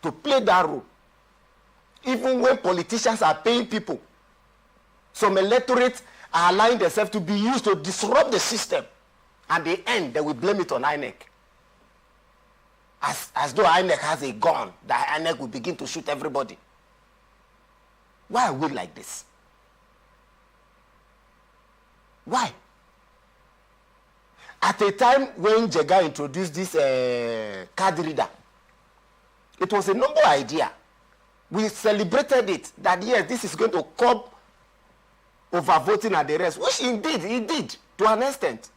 S11: to play that role. Even when politicians are paying people, some electorates are allowing themselves to be used to disrupt the system. At the end, they will blame it on INEC. As though INEC has a gun, that INEC will begin to shoot everybody. Why are we like this? Why? At a time when Jega introduced this card reader, it was a noble idea. We celebrated it, that yes, this is going to curb overvoting and the rest, which indeed it did to an extent.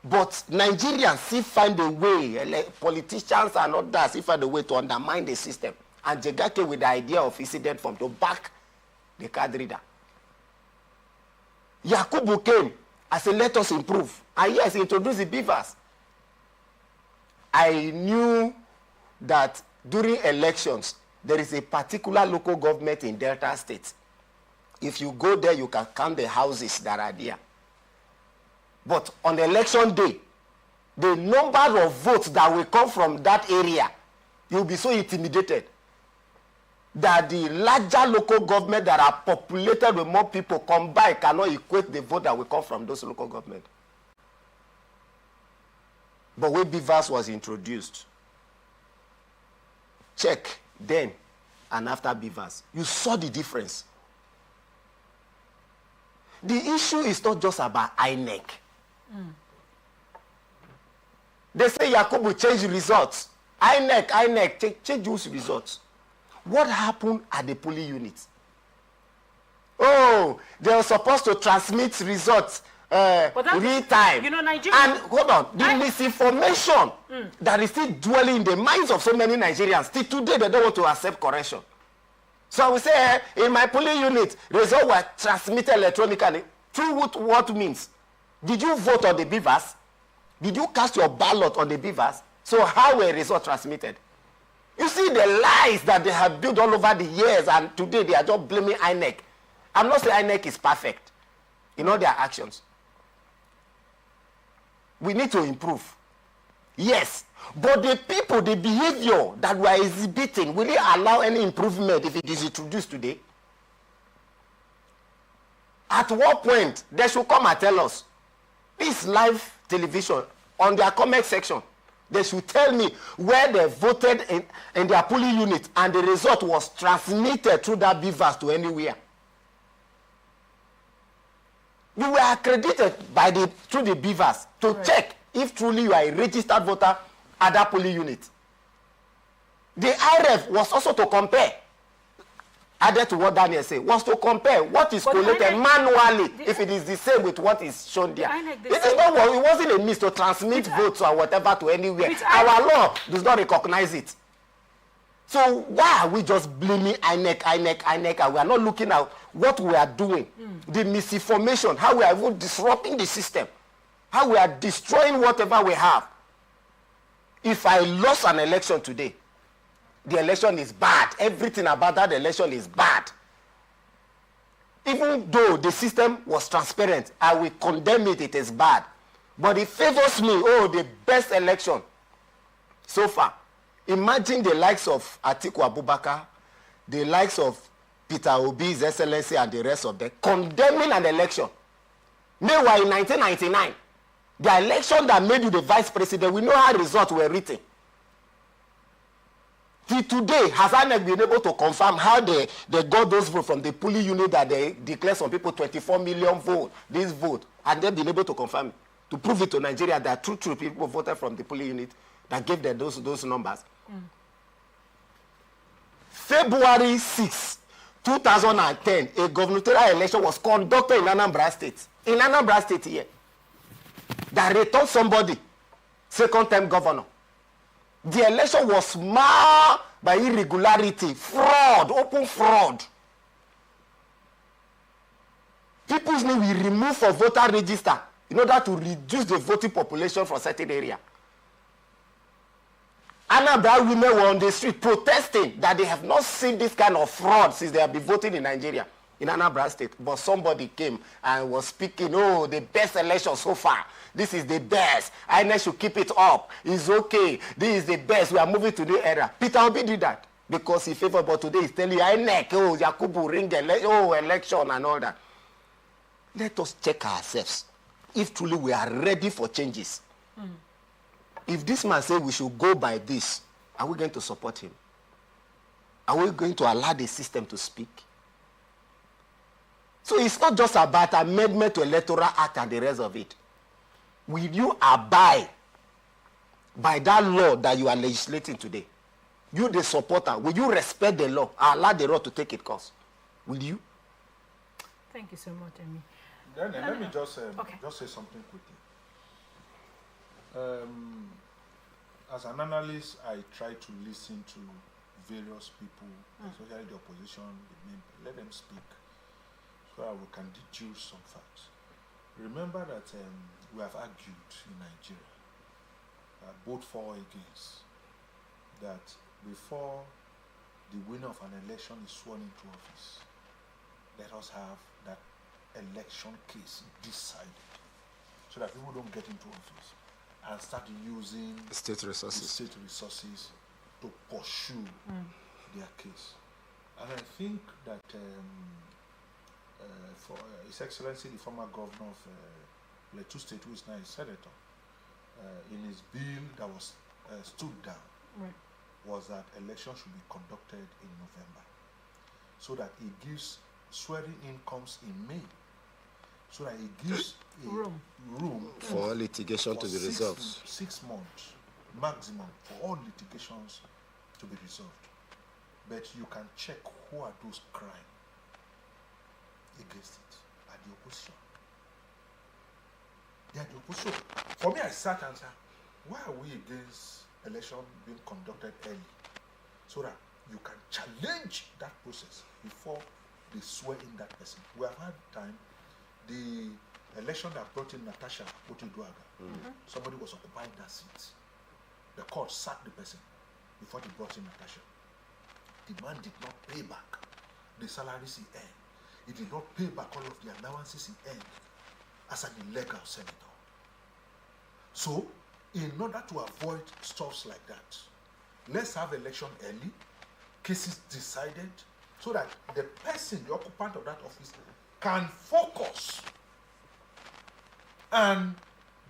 S11: But Nigerians still find a way, like politicians and others still find a way to undermine the system. And Jega came with the idea of incident form to back the card reader. Yakubu came as a let us improve. And yes, he introduced the beavers. I knew that during elections, there is a particular local government in Delta State. If you go there, you can count the houses that are there. But on election day, the number of votes that will come from that area, you'll be so intimidated that the larger local government that are populated with more people combined cannot equate the vote that will come from those local government. But when beavers was introduced, check then and after beavers, you saw the difference. The issue is not just about INEC. They say Yakubu changed results. INEC, change those results. What happened at the polling units? Oh, they were supposed to transmit results real time.
S5: You know, Nigeria.
S11: And hold on, the misinformation that is still dwelling in the minds of so many Nigerians, still today they don't want to accept correction. So I will say, in my polling unit, results were transmitted electronically. Through what means? Did you vote on the beavers? Did you cast your ballot on the beavers? So how were results transmitted? You see the lies that they have built all over the years, and today they are just blaming INEC. I'm not saying INEC is perfect in all their actions. We need to improve. Yes. But the people, the behavior that we are exhibiting, will it allow any improvement if it is introduced today? At what point they should come and tell us? This live television, on their comment section, they should tell me where they voted in their polling unit and the result was transmitted through that beavers to anywhere. You were accredited through the beavers to check if truly you are a registered voter at that polling unit. The IRF was also to compare, added to what Daniel said, was to compare what is collated manually if it is the same with what is shown there. It wasn't a miss to transmit votes or whatever to anywhere. Our law does not recognize it. So why are we just blaming INEC, and we are not looking at what we are doing, the misinformation, how we are even disrupting the system, how we are destroying whatever we have. If I lost an election today, the election is bad. Everything about that election is bad. Even though the system was transparent, I will condemn it, it is bad. But it favors me, the best election so far. Imagine the likes of Atiku Abubakar, the likes of Peter Obi, His Excellency, and the rest of them condemning an election. Meanwhile, in 1999, the election that made you the vice president, we know how results were written. Till today, has INEC been able to confirm how they got those votes from the polling unit that they declared some people 24 million vote, this vote, and they've been able to confirm it, to prove it to Nigeria that true people voted from the polling unit that gave them those numbers. February 6, 2010, a gubernatorial election was conducted in Anambra State. In Anambra State here. That returned somebody, second-term governor. The election was marred by irregularity, fraud, open fraud. People's name will remove from voter register in order to reduce the voting population from certain area. Anambra women were on the street protesting that they have not seen this kind of fraud since they have been voting in Nigeria, in Anambra State. But somebody came and was speaking, the best election so far. This is the best. INEC should keep it up. It's okay. This is the best. We are moving to the era. Peter Obi did that because he favored, but today he's telling you, INEC, Yakubu ring, election and all that. Let us check ourselves if truly we are ready for changes. If this man says we should go by this, are we going to support him? Are we going to allow the system to speak? So it's not just about amendment to Electoral Act and the rest of it. will you abide by that law that you are legislating today? You, the supporter, will you respect the law, allow the law to take its course? Will you?
S5: Thank you so much, Amy.
S4: Then let me just say something quickly. As an analyst, I try to listen to various people, especially the opposition, let them speak, so that we can deduce some facts. Remember that we have argued in Nigeria, both for or against, that before the winner of an election is sworn into office, let us have that election case decided, so that people don't get into office and start using
S11: state resources
S4: to pursue their case. And I think that for His Excellency, the former governor of Plateau State, who is now a senator, in his bill that was stood down, was that elections should be conducted in November, so that it gives swearing in comes in May, so that it gives room
S11: for litigation to be resolved.
S4: 6 months maximum for all litigations to be resolved. But you can check who are those crying against it at the opposition. They are the opposition. For me, I sat and said, why are we against election being conducted early? So that you can challenge that process before they swear in that person. We have had time. The election that brought in Natasha Otiduaga, somebody was occupying that seat. The court sacked the person before they brought in Natasha. The man did not pay back the salaries he earned. He did not pay back all of the allowances he earned as an illegal senator. So, in order to avoid stuff like that, let's have election early, cases decided, so that the person, the occupant of that office, can focus and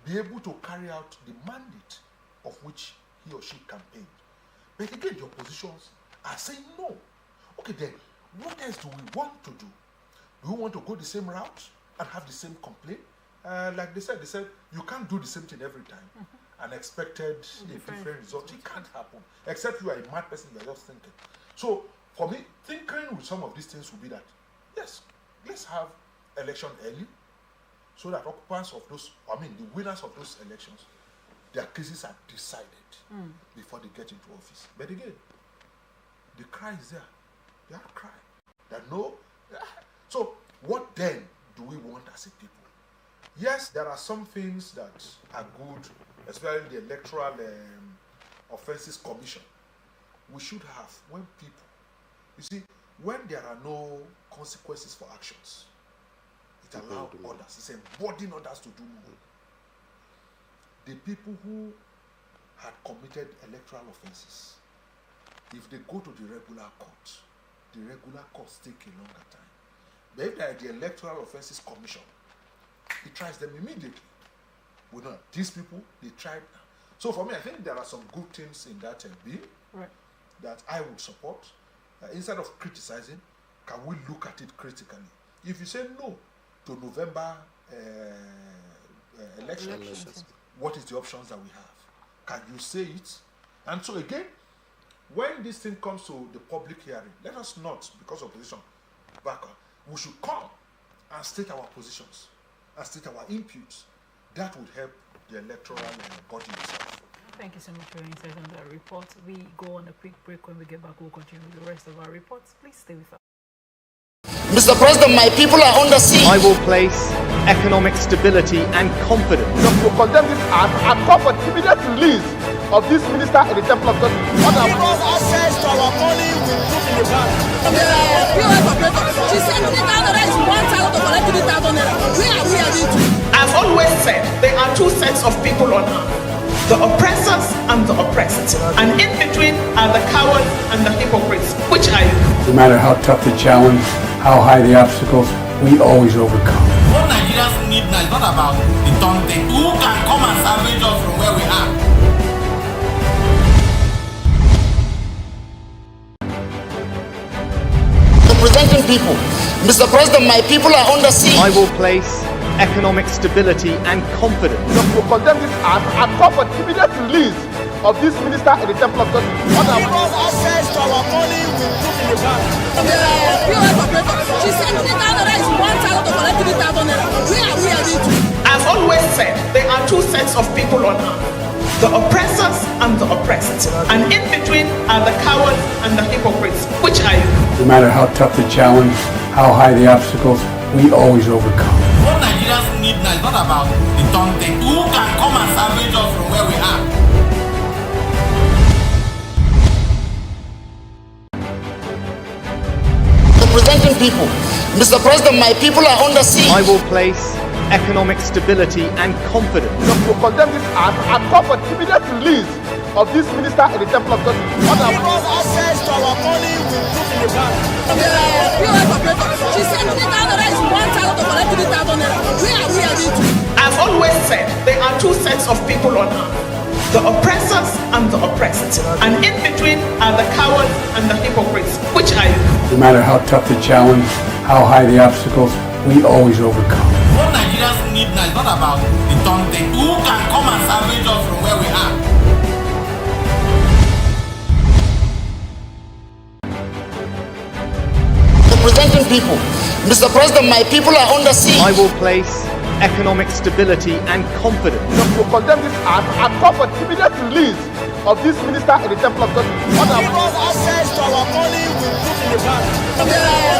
S4: be able to carry out the mandate of which he or she campaigned. But again, the oppositions are saying no. Okay, then, what else do we want to do? Do we want to go the same route and have the same complaint? Like they said, you can't do the same thing every time and expected a different result. It can't happen. Except you are a mad person, you are just thinking. So, for me, thinking with some of these things will be that, yes, let's have election early, so that occupants of those, the winners of those elections, their cases are decided before they get into office. But again, the cry is there. They are crying. That no. So, what then do we want as a people? Yes, there are some things that are good, especially the Electoral Offences Commission. We should have when people, you see, when there are no consequences for actions, it allows others, it's embodying others to do more. The people who had committed electoral offenses, if they go to the regular courts take a longer time. But if there is the Electoral Offences Commission, it tries them immediately. We know these people, they tried. So for me, I think there are some good things in that bill that I would support. Instead of criticizing, can we look at it critically? If you say no to November elections, what is the options that we have? Can you say it? And so again, when this thing comes to the public hearing, let us not, because of opposition, back up. We should come and state our positions and state our inputs. That would help the electoral body itself.
S5: Thank you so much for your insight on that report. We go on a quick break. When we get back, we'll continue with the rest of our reports. Please stay with us.
S2: Mr. President, my people are under siege.
S3: I will place economic stability and confidence.
S13: To condemn this act and call for the immediate release of this minister in the Temple of God.
S6: Give us access to our money we put in the bank. POS operator, she said $3,000 is 1,000 to collect 3,000 naira. Where are we heading to?
S7: I've always said there are two sets of people on earth, the oppressors and the oppressed. And in between are the cowards and the hypocrites. Which are you?
S8: No matter how tough the challenge, how high the obstacles, we always overcome.
S9: What Nigerians need now is not about the dumb thing. Who can come and salvage us from where we are?
S2: Representing people. Mr. President, my people are under siege.
S3: I will place economic stability and confidence.
S13: To condemn this act and call for the immediate release of this minister in the temple of God.
S6: Because access to our money will put in the bank. The POS operator, she said 3,000 naira is 1,000 to collect 3,000 naira. Where are we heading to?
S7: I've always said there are two sets of people on earth, the oppressors and the oppressed. And in between are the cowards and the hypocrites. Which are you?
S8: No matter how tough the challenge, how high the obstacles, we always overcome.
S9: What Nigerians need now is not about the taunting. Who can come and salvage us from where we are?
S2: Representing people. Mr. President, my people are under siege.
S3: I will place economic stability and confidence.
S13: To condemn this act and call for the immediate release of this minister in the temple of God.
S6: Because access to our money will put in the bank. The POS operator, she said 3,000 naira is 1,000 to collect 3,000 naira. Where are we heading to?
S7: I've always said there are two sets of people on earth, the oppressors and the oppressed. And in between are the cowards and the hypocrites. Which are you?
S8: No matter how tough the challenge, how high the obstacles, we always overcome.
S9: What Nigerians need now is not about the taunting. Who can come and salvage us from where we are?
S2: Representing people. Mr. President, my people are under siege.
S3: I will place economic stability and confidence.
S13: To condemn this act and call for the immediate release of this minister in the temple of God.
S6: Because access to our money will put in the bank. The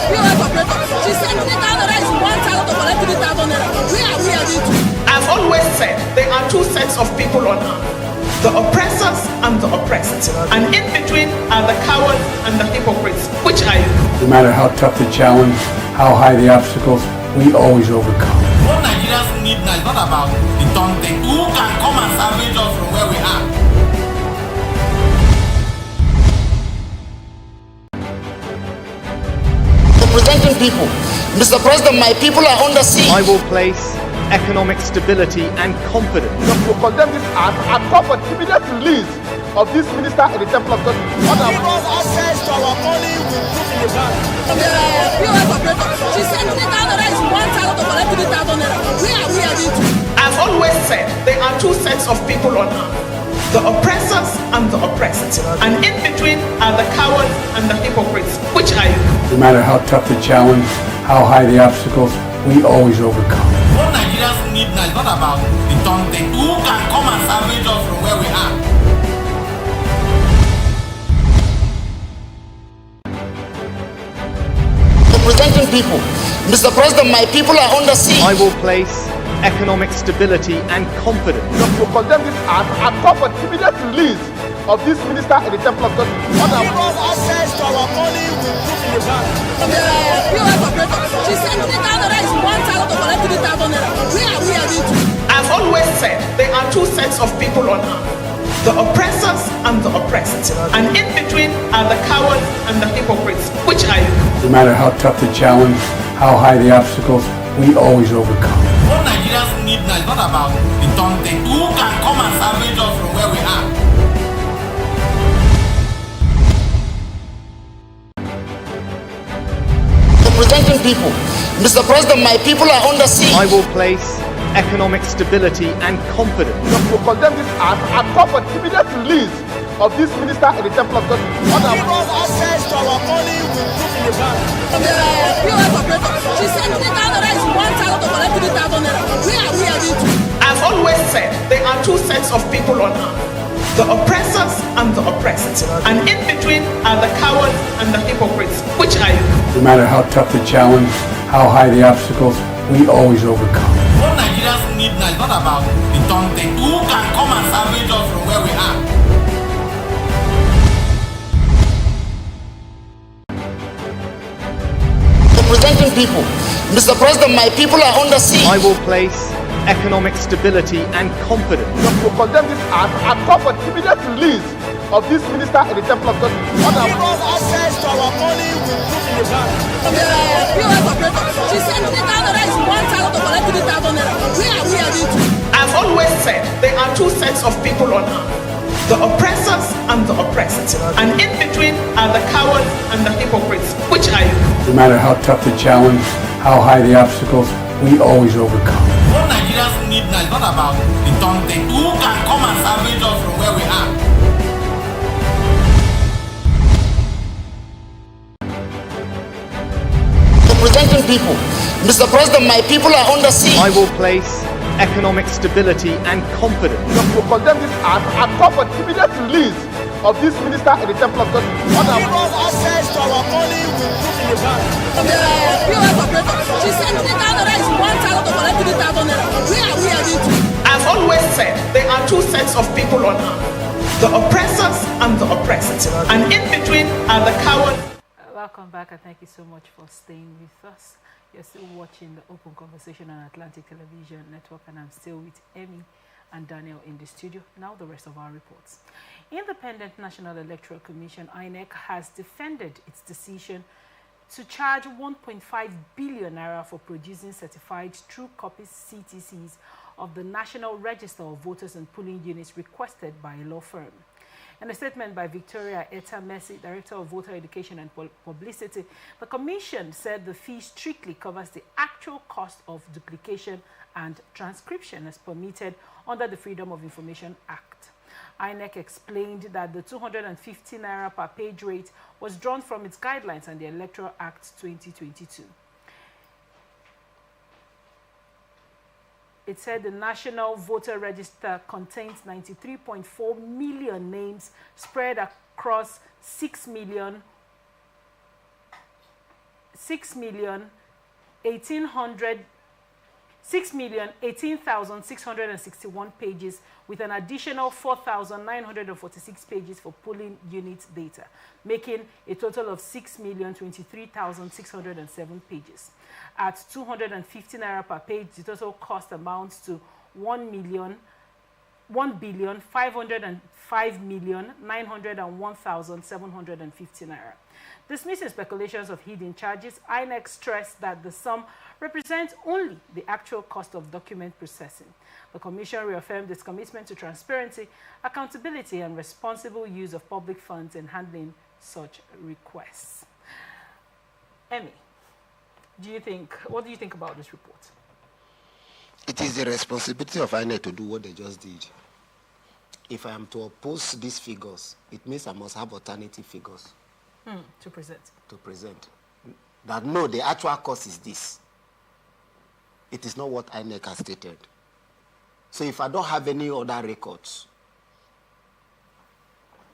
S6: POS operator, she said 3,000 naira is 1,000 to collect 3,000 naira. Where are we heading to?
S7: I've always said there are two sets of people on earth, the oppressors and the oppressed. And in between are the cowards and the hypocrites. Which are you?
S8: No matter how tough the challenge, how high the obstacles, we always overcome.
S9: What Nigerians need now is not about the taunting. Who can come and salvage us from where we are?
S2: Representing people. Mr. President, my people are under siege.
S3: I will place economic stability and confidence.
S13: To condemn this act and call for the immediate release of this minister in the temple of God.
S6: Because access to our money will put in the bank. The POS operator, she said 3,000 naira is 1,000 to collect 3,000 naira. Where are we heading to?
S7: I've always said there are two sets of people on earth, the oppressors and the oppressed. And in between are the cowards and the hypocrites. Which are you?
S8: No matter how tough the challenge, how high the obstacles, we always overcome.
S9: What Nigerians need now is not about the taunting. Who can come and salvage us from where we are?
S2: Representing people. Mr. President, my people are under siege.
S3: I will place economic stability and confidence.
S13: To condemn this act and call for the immediate release of this minister in the temple of God.
S6: Because access to our money will put in the bank. The POS operator, she said 3,000 naira is 1,000 to collect 3,000 naira. Where are we heading to?
S7: I've always said there are two sets of people on earth, the oppressors and the oppressed. And in between are the cowards and the hypocrites. Which are you?
S8: No matter how tough the challenge, how high the obstacles, we always overcome.
S9: What Nigerians need now is not about the taunting. Who can come and salvage us from where we are?
S2: Representing people. Mr. President, my people are under siege.
S3: I will place economic stability and confidence.
S13: To condemn this act and call for the immediate release of this minister in the temple of God.
S6: Because access to our money will put in the bank. The POS operator, she said 3,000 naira is 1,000 to collect 3,000 naira. Where are we heading to?
S7: I've always said there are two sets of people on earth, the oppressors and the oppressed. And in between are the cowards and the hypocrites. Which are you?
S8: No matter how tough the challenge, how high the obstacles, we always overcome.
S9: What Nigerians need now is not about the taunting. Who can come and salvage us from where we are?
S2: Representing people. Mr. President, my people are under siege.
S3: I will place economic stability and confidence.
S13: To condemn this act and call for the immediate release of this minister in the temple of God.
S6: Because access to our money will put in the bank. The POS operator, she said 3,000 naira is 1,000 to collect 3,000 naira. Where are we heading to?
S7: I've always said there are two sets of people on earth, the oppressors and the oppressed. And in between are the cowards and the hypocrites. Which are you?
S8: No matter how tough the challenge, how high the obstacles, we always overcome.
S9: What Nigerians need now is not about the turn thing. Who can come and salvage us from where we are?
S2: Representing people. Mr. President, my people are under siege.
S3: I will place economic stability and confidence.
S13: To condemn this act and call for the immediate release of this minister in the temple of God.
S6: Give us access to our money we put in the bank. The POS operator, she said 3,000 naira is 1,000 to collect 3,000 naira. Where are we heading to?
S7: I've always said there are two sets of people on earth, the oppressors and the oppressed. And in between are the cowards.
S5: Welcome back, and thank you so much for staying with us. You're still watching the Open Conversation on Atlantic Television Network, and I'm still with Emmy and Daniel in the studio. Now the rest of our reports. Independent National Electoral Commission, INEC, has defended its decision to charge 1.5 billion naira for producing certified true copies CTCs of the National Register of Voters and Polling Units requested by a law firm. In a statement by Victoria Eta Messi, Director of Voter Education and Publicity, the Commission said the fee strictly covers the actual cost of duplication and transcription as permitted under the Freedom of Information Act. INEC explained that the 250 naira per page rate was drawn from its guidelines and the Electoral Act 2022. It said the National Voter Register contains 93.4 million names spread across 6,18,661 pages, with an additional 4,946 pages for polling unit data, making a total of 6,023,607 pages. At 250 naira per page, the total cost amounts to 1,505,901,750 naira. Dismissing speculations of hidden charges, INEC stressed that the sum represents only the actual cost of document processing. The Commission reaffirmed its commitment to transparency, accountability, and responsible use of public funds in handling such requests. Emmy, what do you think about this report?
S11: It is the responsibility of INEC to do what they just did. If I am to oppose these figures, it means I must have alternative figures.
S5: To present.
S11: To present. That no, the actual cost is this. It is not what INEC has stated. So if I don't have any other records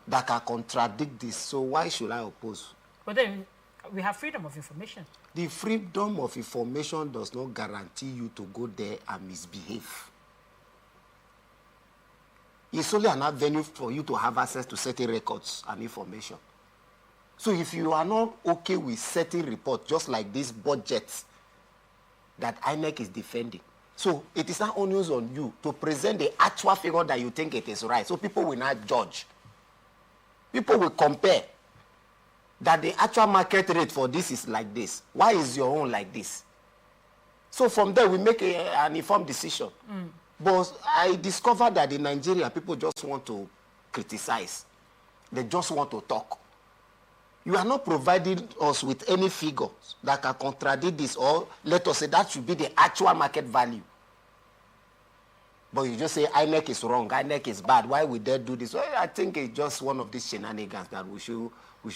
S11: that can contradict this, so why should I oppose?
S5: But then we have freedom of information.
S11: The freedom of information does not guarantee you to go there and misbehave. It's only an avenue for you to have access to certain records and information. So if you are not okay with certain reports, just like this budget that INEC is defending, so it is not only on you to present the actual figure that you think it is right. So people will not judge. People will compare that the actual market rate for this is like this. Why is your own like this? So from there, we make an informed decision. But I discovered that in Nigeria, people just want to criticize. They just want to talk. You are not providing us with any figures that can contradict this, or let us say that should be the actual market value. But you just say INEC is wrong, INEC is bad. Why would they do this? Well, I think it's just one of these shenanigans that we should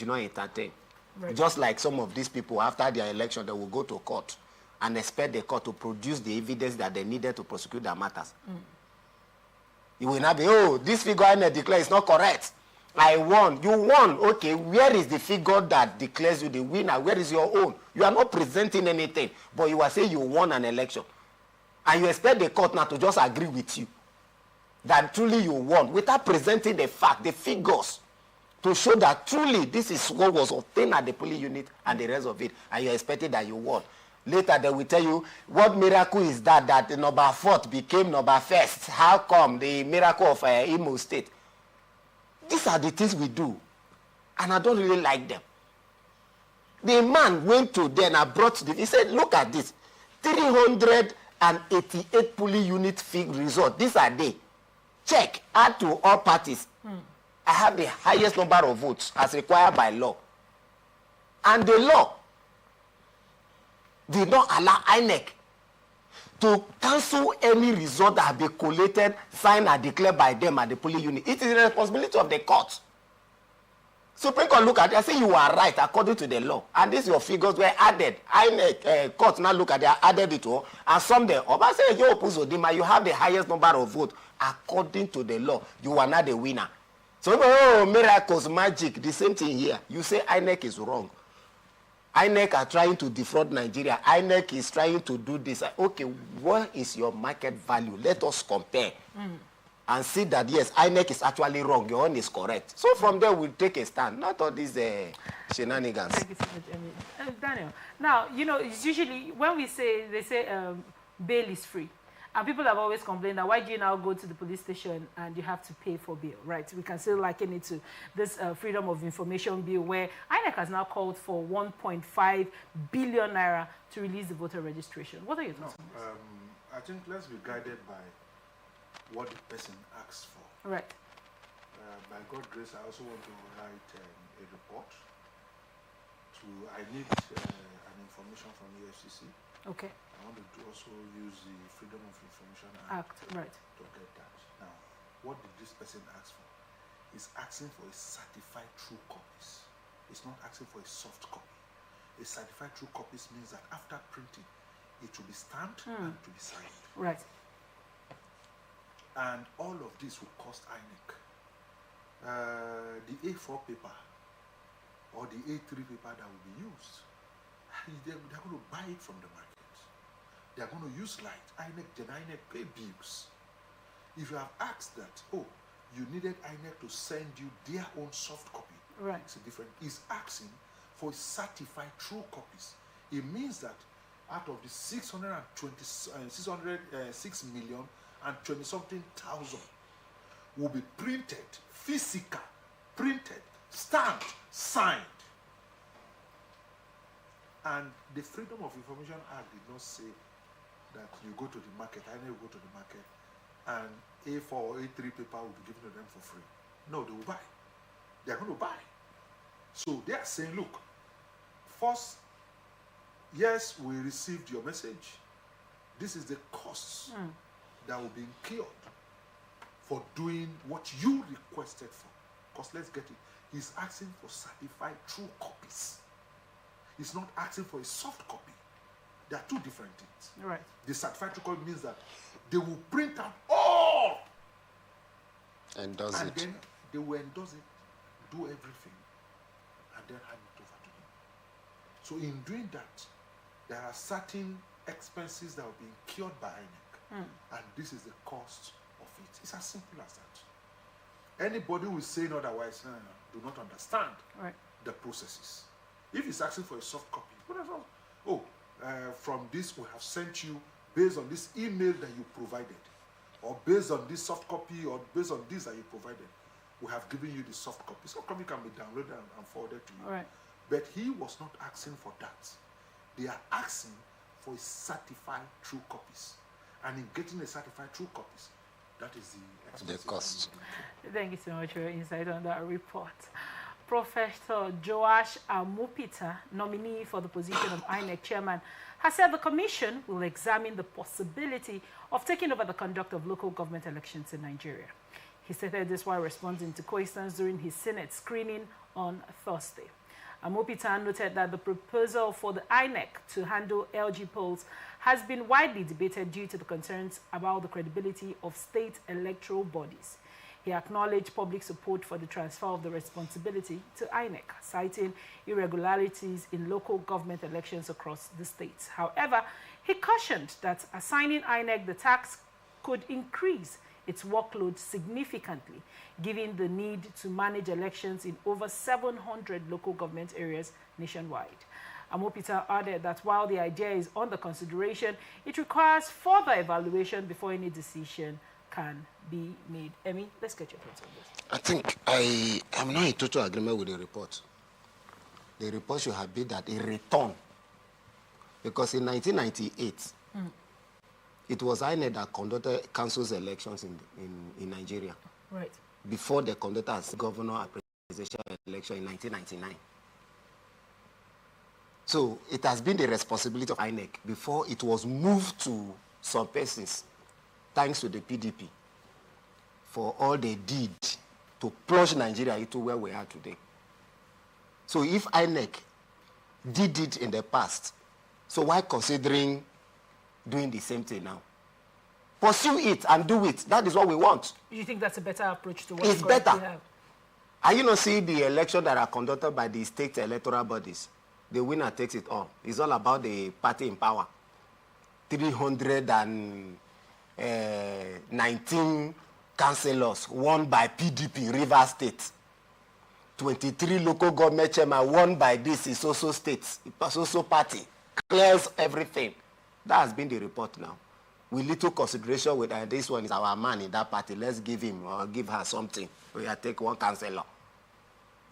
S11: not entertain. Right. Just like some of these people, after their election, they will go to court and expect the court to produce the evidence that they needed to prosecute their matters. It will not be, oh, this figure INEC declared is not correct. I won. You won. Okay, where is the figure that declares you the winner? Where is your own? You are not presenting anything, but you are saying you won an election. And you expect the court now to just agree with you that truly you won, without presenting the fact, the figures, to show that truly this is what was obtained at the polling unit and the rest of it, and you expected that you won. Later they will tell you, what miracle is that the number 4th became number 1st? How come? The miracle of Imo State. These are the things we do, and I don't really like them. The man went to them and brought them. He said, look at this, 388 polling unit fig result. These are they. Check, add to all parties. I have the highest number of votes as required by law. And the law did not allow INEC to cancel any result that have been collated, signed, and declared by them at the polling unit. It is the responsibility of the court. Supreme Court look at it and say you are right according to the law. And these your figures were added. Court now look at it, added it all, and some there. Oba say you have the highest number of votes according to the law. You are not the winner. So, oh, miracles, magic, the same thing here. You say INEC is wrong. INEC are trying to defraud Nigeria. INEC is trying to do this. Okay, what is your market value? Let us compare and see that, yes, INEC is actually wrong. Your own is correct. So from there, we'll take a stand. Not all these shenanigans.
S5: Thank you so much, Daniel. Now, you know, it's usually when we say, they say bail is free. And people have always complained that why do you now go to the police station and you have to pay for bail, right? We can still liken it to this Freedom of Information Bill where INEC has now called for 1.5 billion naira to release the voter registration. What are your thoughts on this?
S4: I think let's be guided by what the person asks for.
S5: Right.
S4: By God's grace, I also want to write a report. I need an information from the FCC.
S5: Okay.
S4: I want to also use the Freedom of Information
S5: Act right.
S4: to get that. Now, what did this person ask for? He's asking for a certified true copies. It's not asking for a soft copy. A certified true copies means that after printing, it will be stamped and to be signed.
S5: Right.
S4: And all of this will cost INEC. The A4 paper or the A3 paper that will be used, they're going to buy it from the market. They're going to use light. INEC pay bills. If you have asked that, oh, you needed INEC to send you their own soft copy,
S5: right?
S4: It's a different. He's asking for certified true copies. It means that out of the 6 million and 20 something thousand will be printed, physical, printed, stamped, signed. And the Freedom of Information Act did not say that you go to the market, I never go to the market, and A4 or A3 paper will be given to them for free. No, they will buy. They are going to buy. So they are saying, look, first, yes, we received your message. This is the cost that will be incurred for doing what you requested for. Because let's get it. He's asking for certified true copies. He's not asking for a soft copy. There are two different things.
S5: Right.
S4: The certified true copy means that they will print out all. And then they will endorse it, do everything, and then hand it over to them. So in doing that, there are certain expenses that will be incurred by INEC. And this is the cost of it. It's as simple as that. Anybody who is saying otherwise do not understand the processes. If he's asking for a soft copy, from this we have sent you based on this email that you provided, or based on this soft copy, or based on this that you provided, we have given you the soft copy. Soft copy can be downloaded and forwarded to you.
S5: Right.
S4: But he was not asking for that. They are asking for certified true copies. And in getting a certified true copies, that is the
S11: cost.
S5: Thank you so much for your insight on that report. Professor Joash Amopita, nominee for the position of INEC chairman, has said the commission will examine the possibility of taking over the conduct of local government elections in Nigeria. He stated this while responding to questions during his Senate screening on Thursday. Amopita noted that the proposal for the INEC to handle LG polls has been widely debated due to the concerns about the credibility of state electoral bodies. He acknowledged public support for the transfer of the responsibility to INEC, citing irregularities in local government elections across the states. However, he cautioned that assigning INEC the task could increase its workload significantly, given the need to manage elections in over 700 local government areas nationwide. Amopita added that while the idea is under consideration, it requires further evaluation before any decision can be made. Emmy, let's get your thoughts on this.
S11: I think I am not in total agreement with the report. The report should have been that a return. Because in 1998, it was INEC that conducted council's elections in Nigeria.
S5: Right.
S11: Before they conducted a governor and presidential election in 1999. So it has been the responsibility of INEC before it was moved to some persons, thanks to the PDP, for all they did to plunge Nigeria into where we are today. So if INEC did it in the past, so why considering doing the same thing now? Pursue it and do it. That is what we want.
S5: You think that's a better approach to what
S11: it's
S5: we
S11: better.
S5: have?
S11: Are you not seeing the elections that are conducted by the state electoral bodies? The winner takes it all. It's all about the party in power. 319 councillors won by PDP, Rivers State. 23 local government chairmen won by this Isoso State, Isoso party. Clears everything. That has been the report now. With little consideration with this one is our man in that party. Let's give him or give her something. We will take one councillor.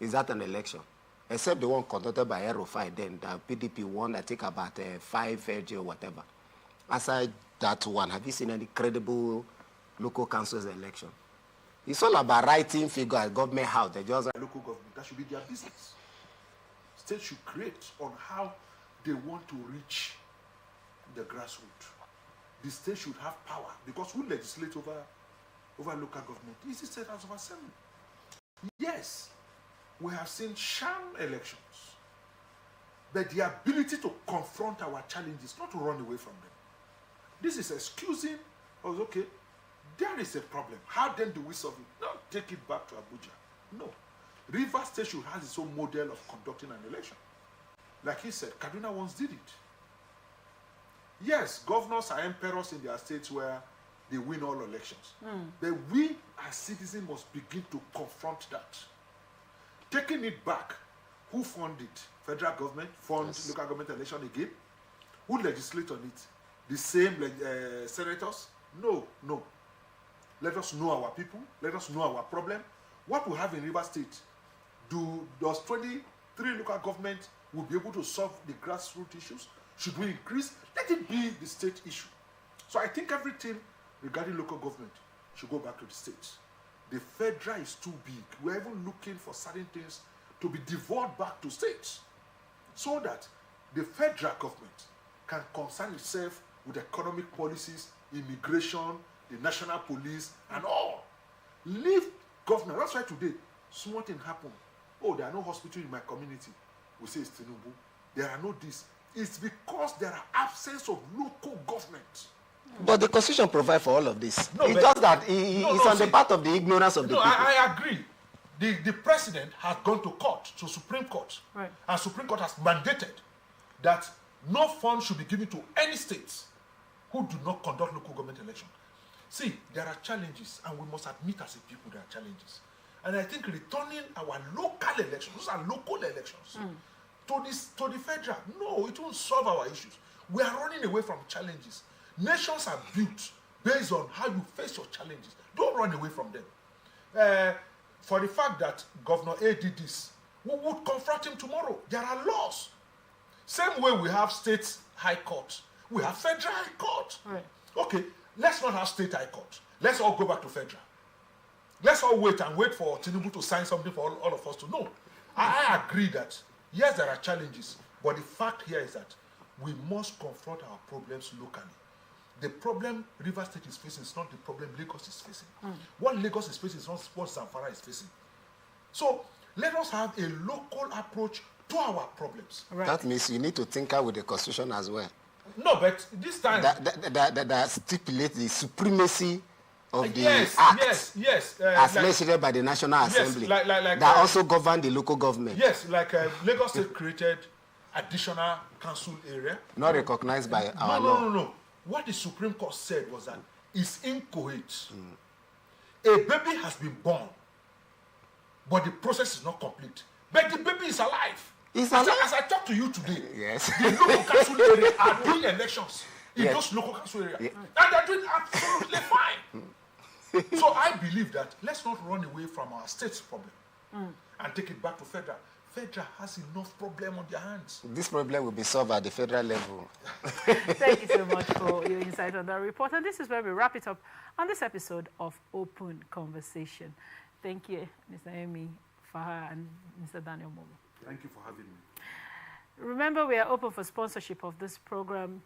S11: Is that an election? Except the one conducted by Aerofy then, the PDP won, I think about 5 FG or whatever. Aside that one, have you seen any credible local council's election? It's all about writing figures at government house. They just
S4: local government, that should be their business. States should create on how they want to reach the grassroots. The state should have power because who legislates over local government? It's the State House of Assembly. Yes, we have seen sham elections, but the ability to confront our challenges, not to run away from them. This is excusing us, okay, there is a problem. How then do we solve it? Not take it back to Abuja. No. Rivers State should have its own model of conducting an election. Like he said, Kaduna once did it. Yes, governors are emperors in their states where they win all elections. But we as citizens must begin to confront that. Taking it back, who funded it? Federal government funds local government election again? Who legislate on it? The same senators? No. Let us know our people. Let us know our problem. What we have in Rivers State, does 23 local government will be able to solve the grassroots issues? Should we increase? Let it be the state issue. So I think everything regarding local government should go back to the states. The federal is too big. We're even looking for certain things to be devolved back to states so that the federal government can concern itself with economic policies, immigration, the national police, and all. Leave government. That's why today, small thing happen. Oh, there are no hospitals in my community. We say it's Tinubu. There are no this. It's because there are absence of local government.
S11: But the Constitution provides for all of this. No, it's just that it's on the part of the ignorance of the people.
S4: I agree. The president has gone to court, to Supreme Court. Right. And Supreme Court has mandated that no fund should be given to any states who do not conduct local government elections. See, there are challenges, and we must admit as a people there are challenges. And I think returning our local elections, those are local elections, to the federal, no, it won't solve our issues. We are running away from challenges. Nations are built based on how you face your challenges. Don't run away from them. For the fact that Governor A did this, we would confront him tomorrow. There are laws. Same way we have state high court, we have federal high court. Right. Okay, let's not have state high court. Let's all go back to federal. Let's all wait for Tinubu to sign something for all of us to know. I agree that, yes, there are challenges, but the fact here is that we must confront our problems locally. The problem Rivers State is facing is not the problem Lagos is facing. What Lagos is facing is not what Zamfara is facing. So let us have a local approach to our problems.
S11: Right. That means you need to tinker with the Constitution as well.
S4: No, but this time...
S11: That stipulates the supremacy of the
S4: act. Yes.
S11: As legislated by the National Assembly. That also govern the local government.
S4: Yes, like Lagos State created additional council area.
S11: Not recognized by our law.
S4: No. What the Supreme Court said was that it's incoherent. A baby has been born, but the process is not complete. But the baby is alive. As I talk to you today,
S11: yes.
S4: The local council area are doing elections in those local council areas. And they're doing absolutely fine. So I believe that let's not run away from our state's problem and take it back to federal. Federal has enough problem on their hands.
S11: This problem will be solved at the federal level.
S5: Thank you so much for your insight on that report. And this is where we wrap it up on this episode of Open Conversation. Thank you, Mr. Amy Faha and Mr. Daniel Momo.
S4: Thank you for having me.
S5: Remember, we are open for sponsorship of this program.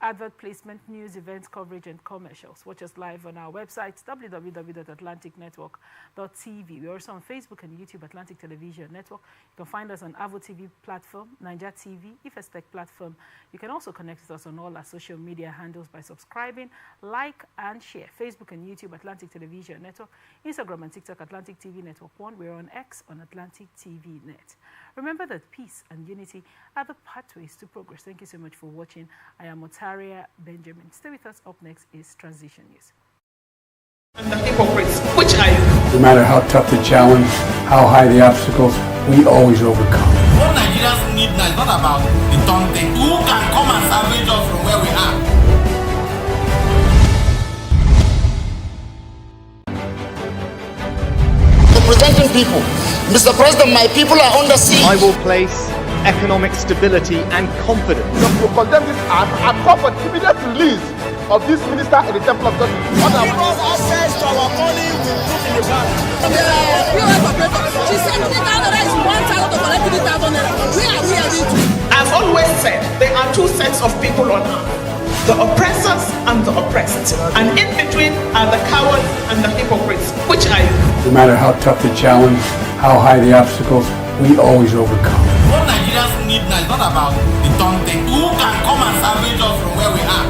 S5: advert placement, news, events, coverage, and commercials. Watch us live on our website, www.atlanticnetwork.tv. We're also on Facebook and YouTube, Atlantic Television Network. You can find us on Avo TV platform, Niger TV, Ifes Tech platform. You can also connect with us on all our social media handles by subscribing, like, and share. Facebook and YouTube, Atlantic Television Network. Instagram and TikTok, Atlantic TV Network 1. We're on X on Atlantic TV Net. Remember that peace and unity are the pathways to progress. Thank you so much for watching. I am Otaria Benjamin. Stay with us. Up next is Transition News.
S7: And the hypocrites, which are you?
S8: No matter how tough the challenge, how high the obstacles, we always overcome.
S9: What Nigerians need now is not about the taunting. Who can come and salvage us from where we are?
S2: Representing people. Mr. President, my people are under siege.
S3: I will place economic stability and confidence.
S13: You condemn this act and call for the immediate release of this minister in the Temple of Justice.
S6: Give us access to our money we put in the bank. There are POS operators. She said 3,000 naira is 1,000 to collect 3,000 naira. Where are we heading to?
S7: I've always said there are two sets of people on earth. The oppressors and the oppressed. And in between are the cowards and the hypocrites. Which are you?
S8: No matter how tough the challenge, how high the obstacles, we always overcome.
S9: What Nigerians need now is not about the taunting. Who can come and salvage us from where we are?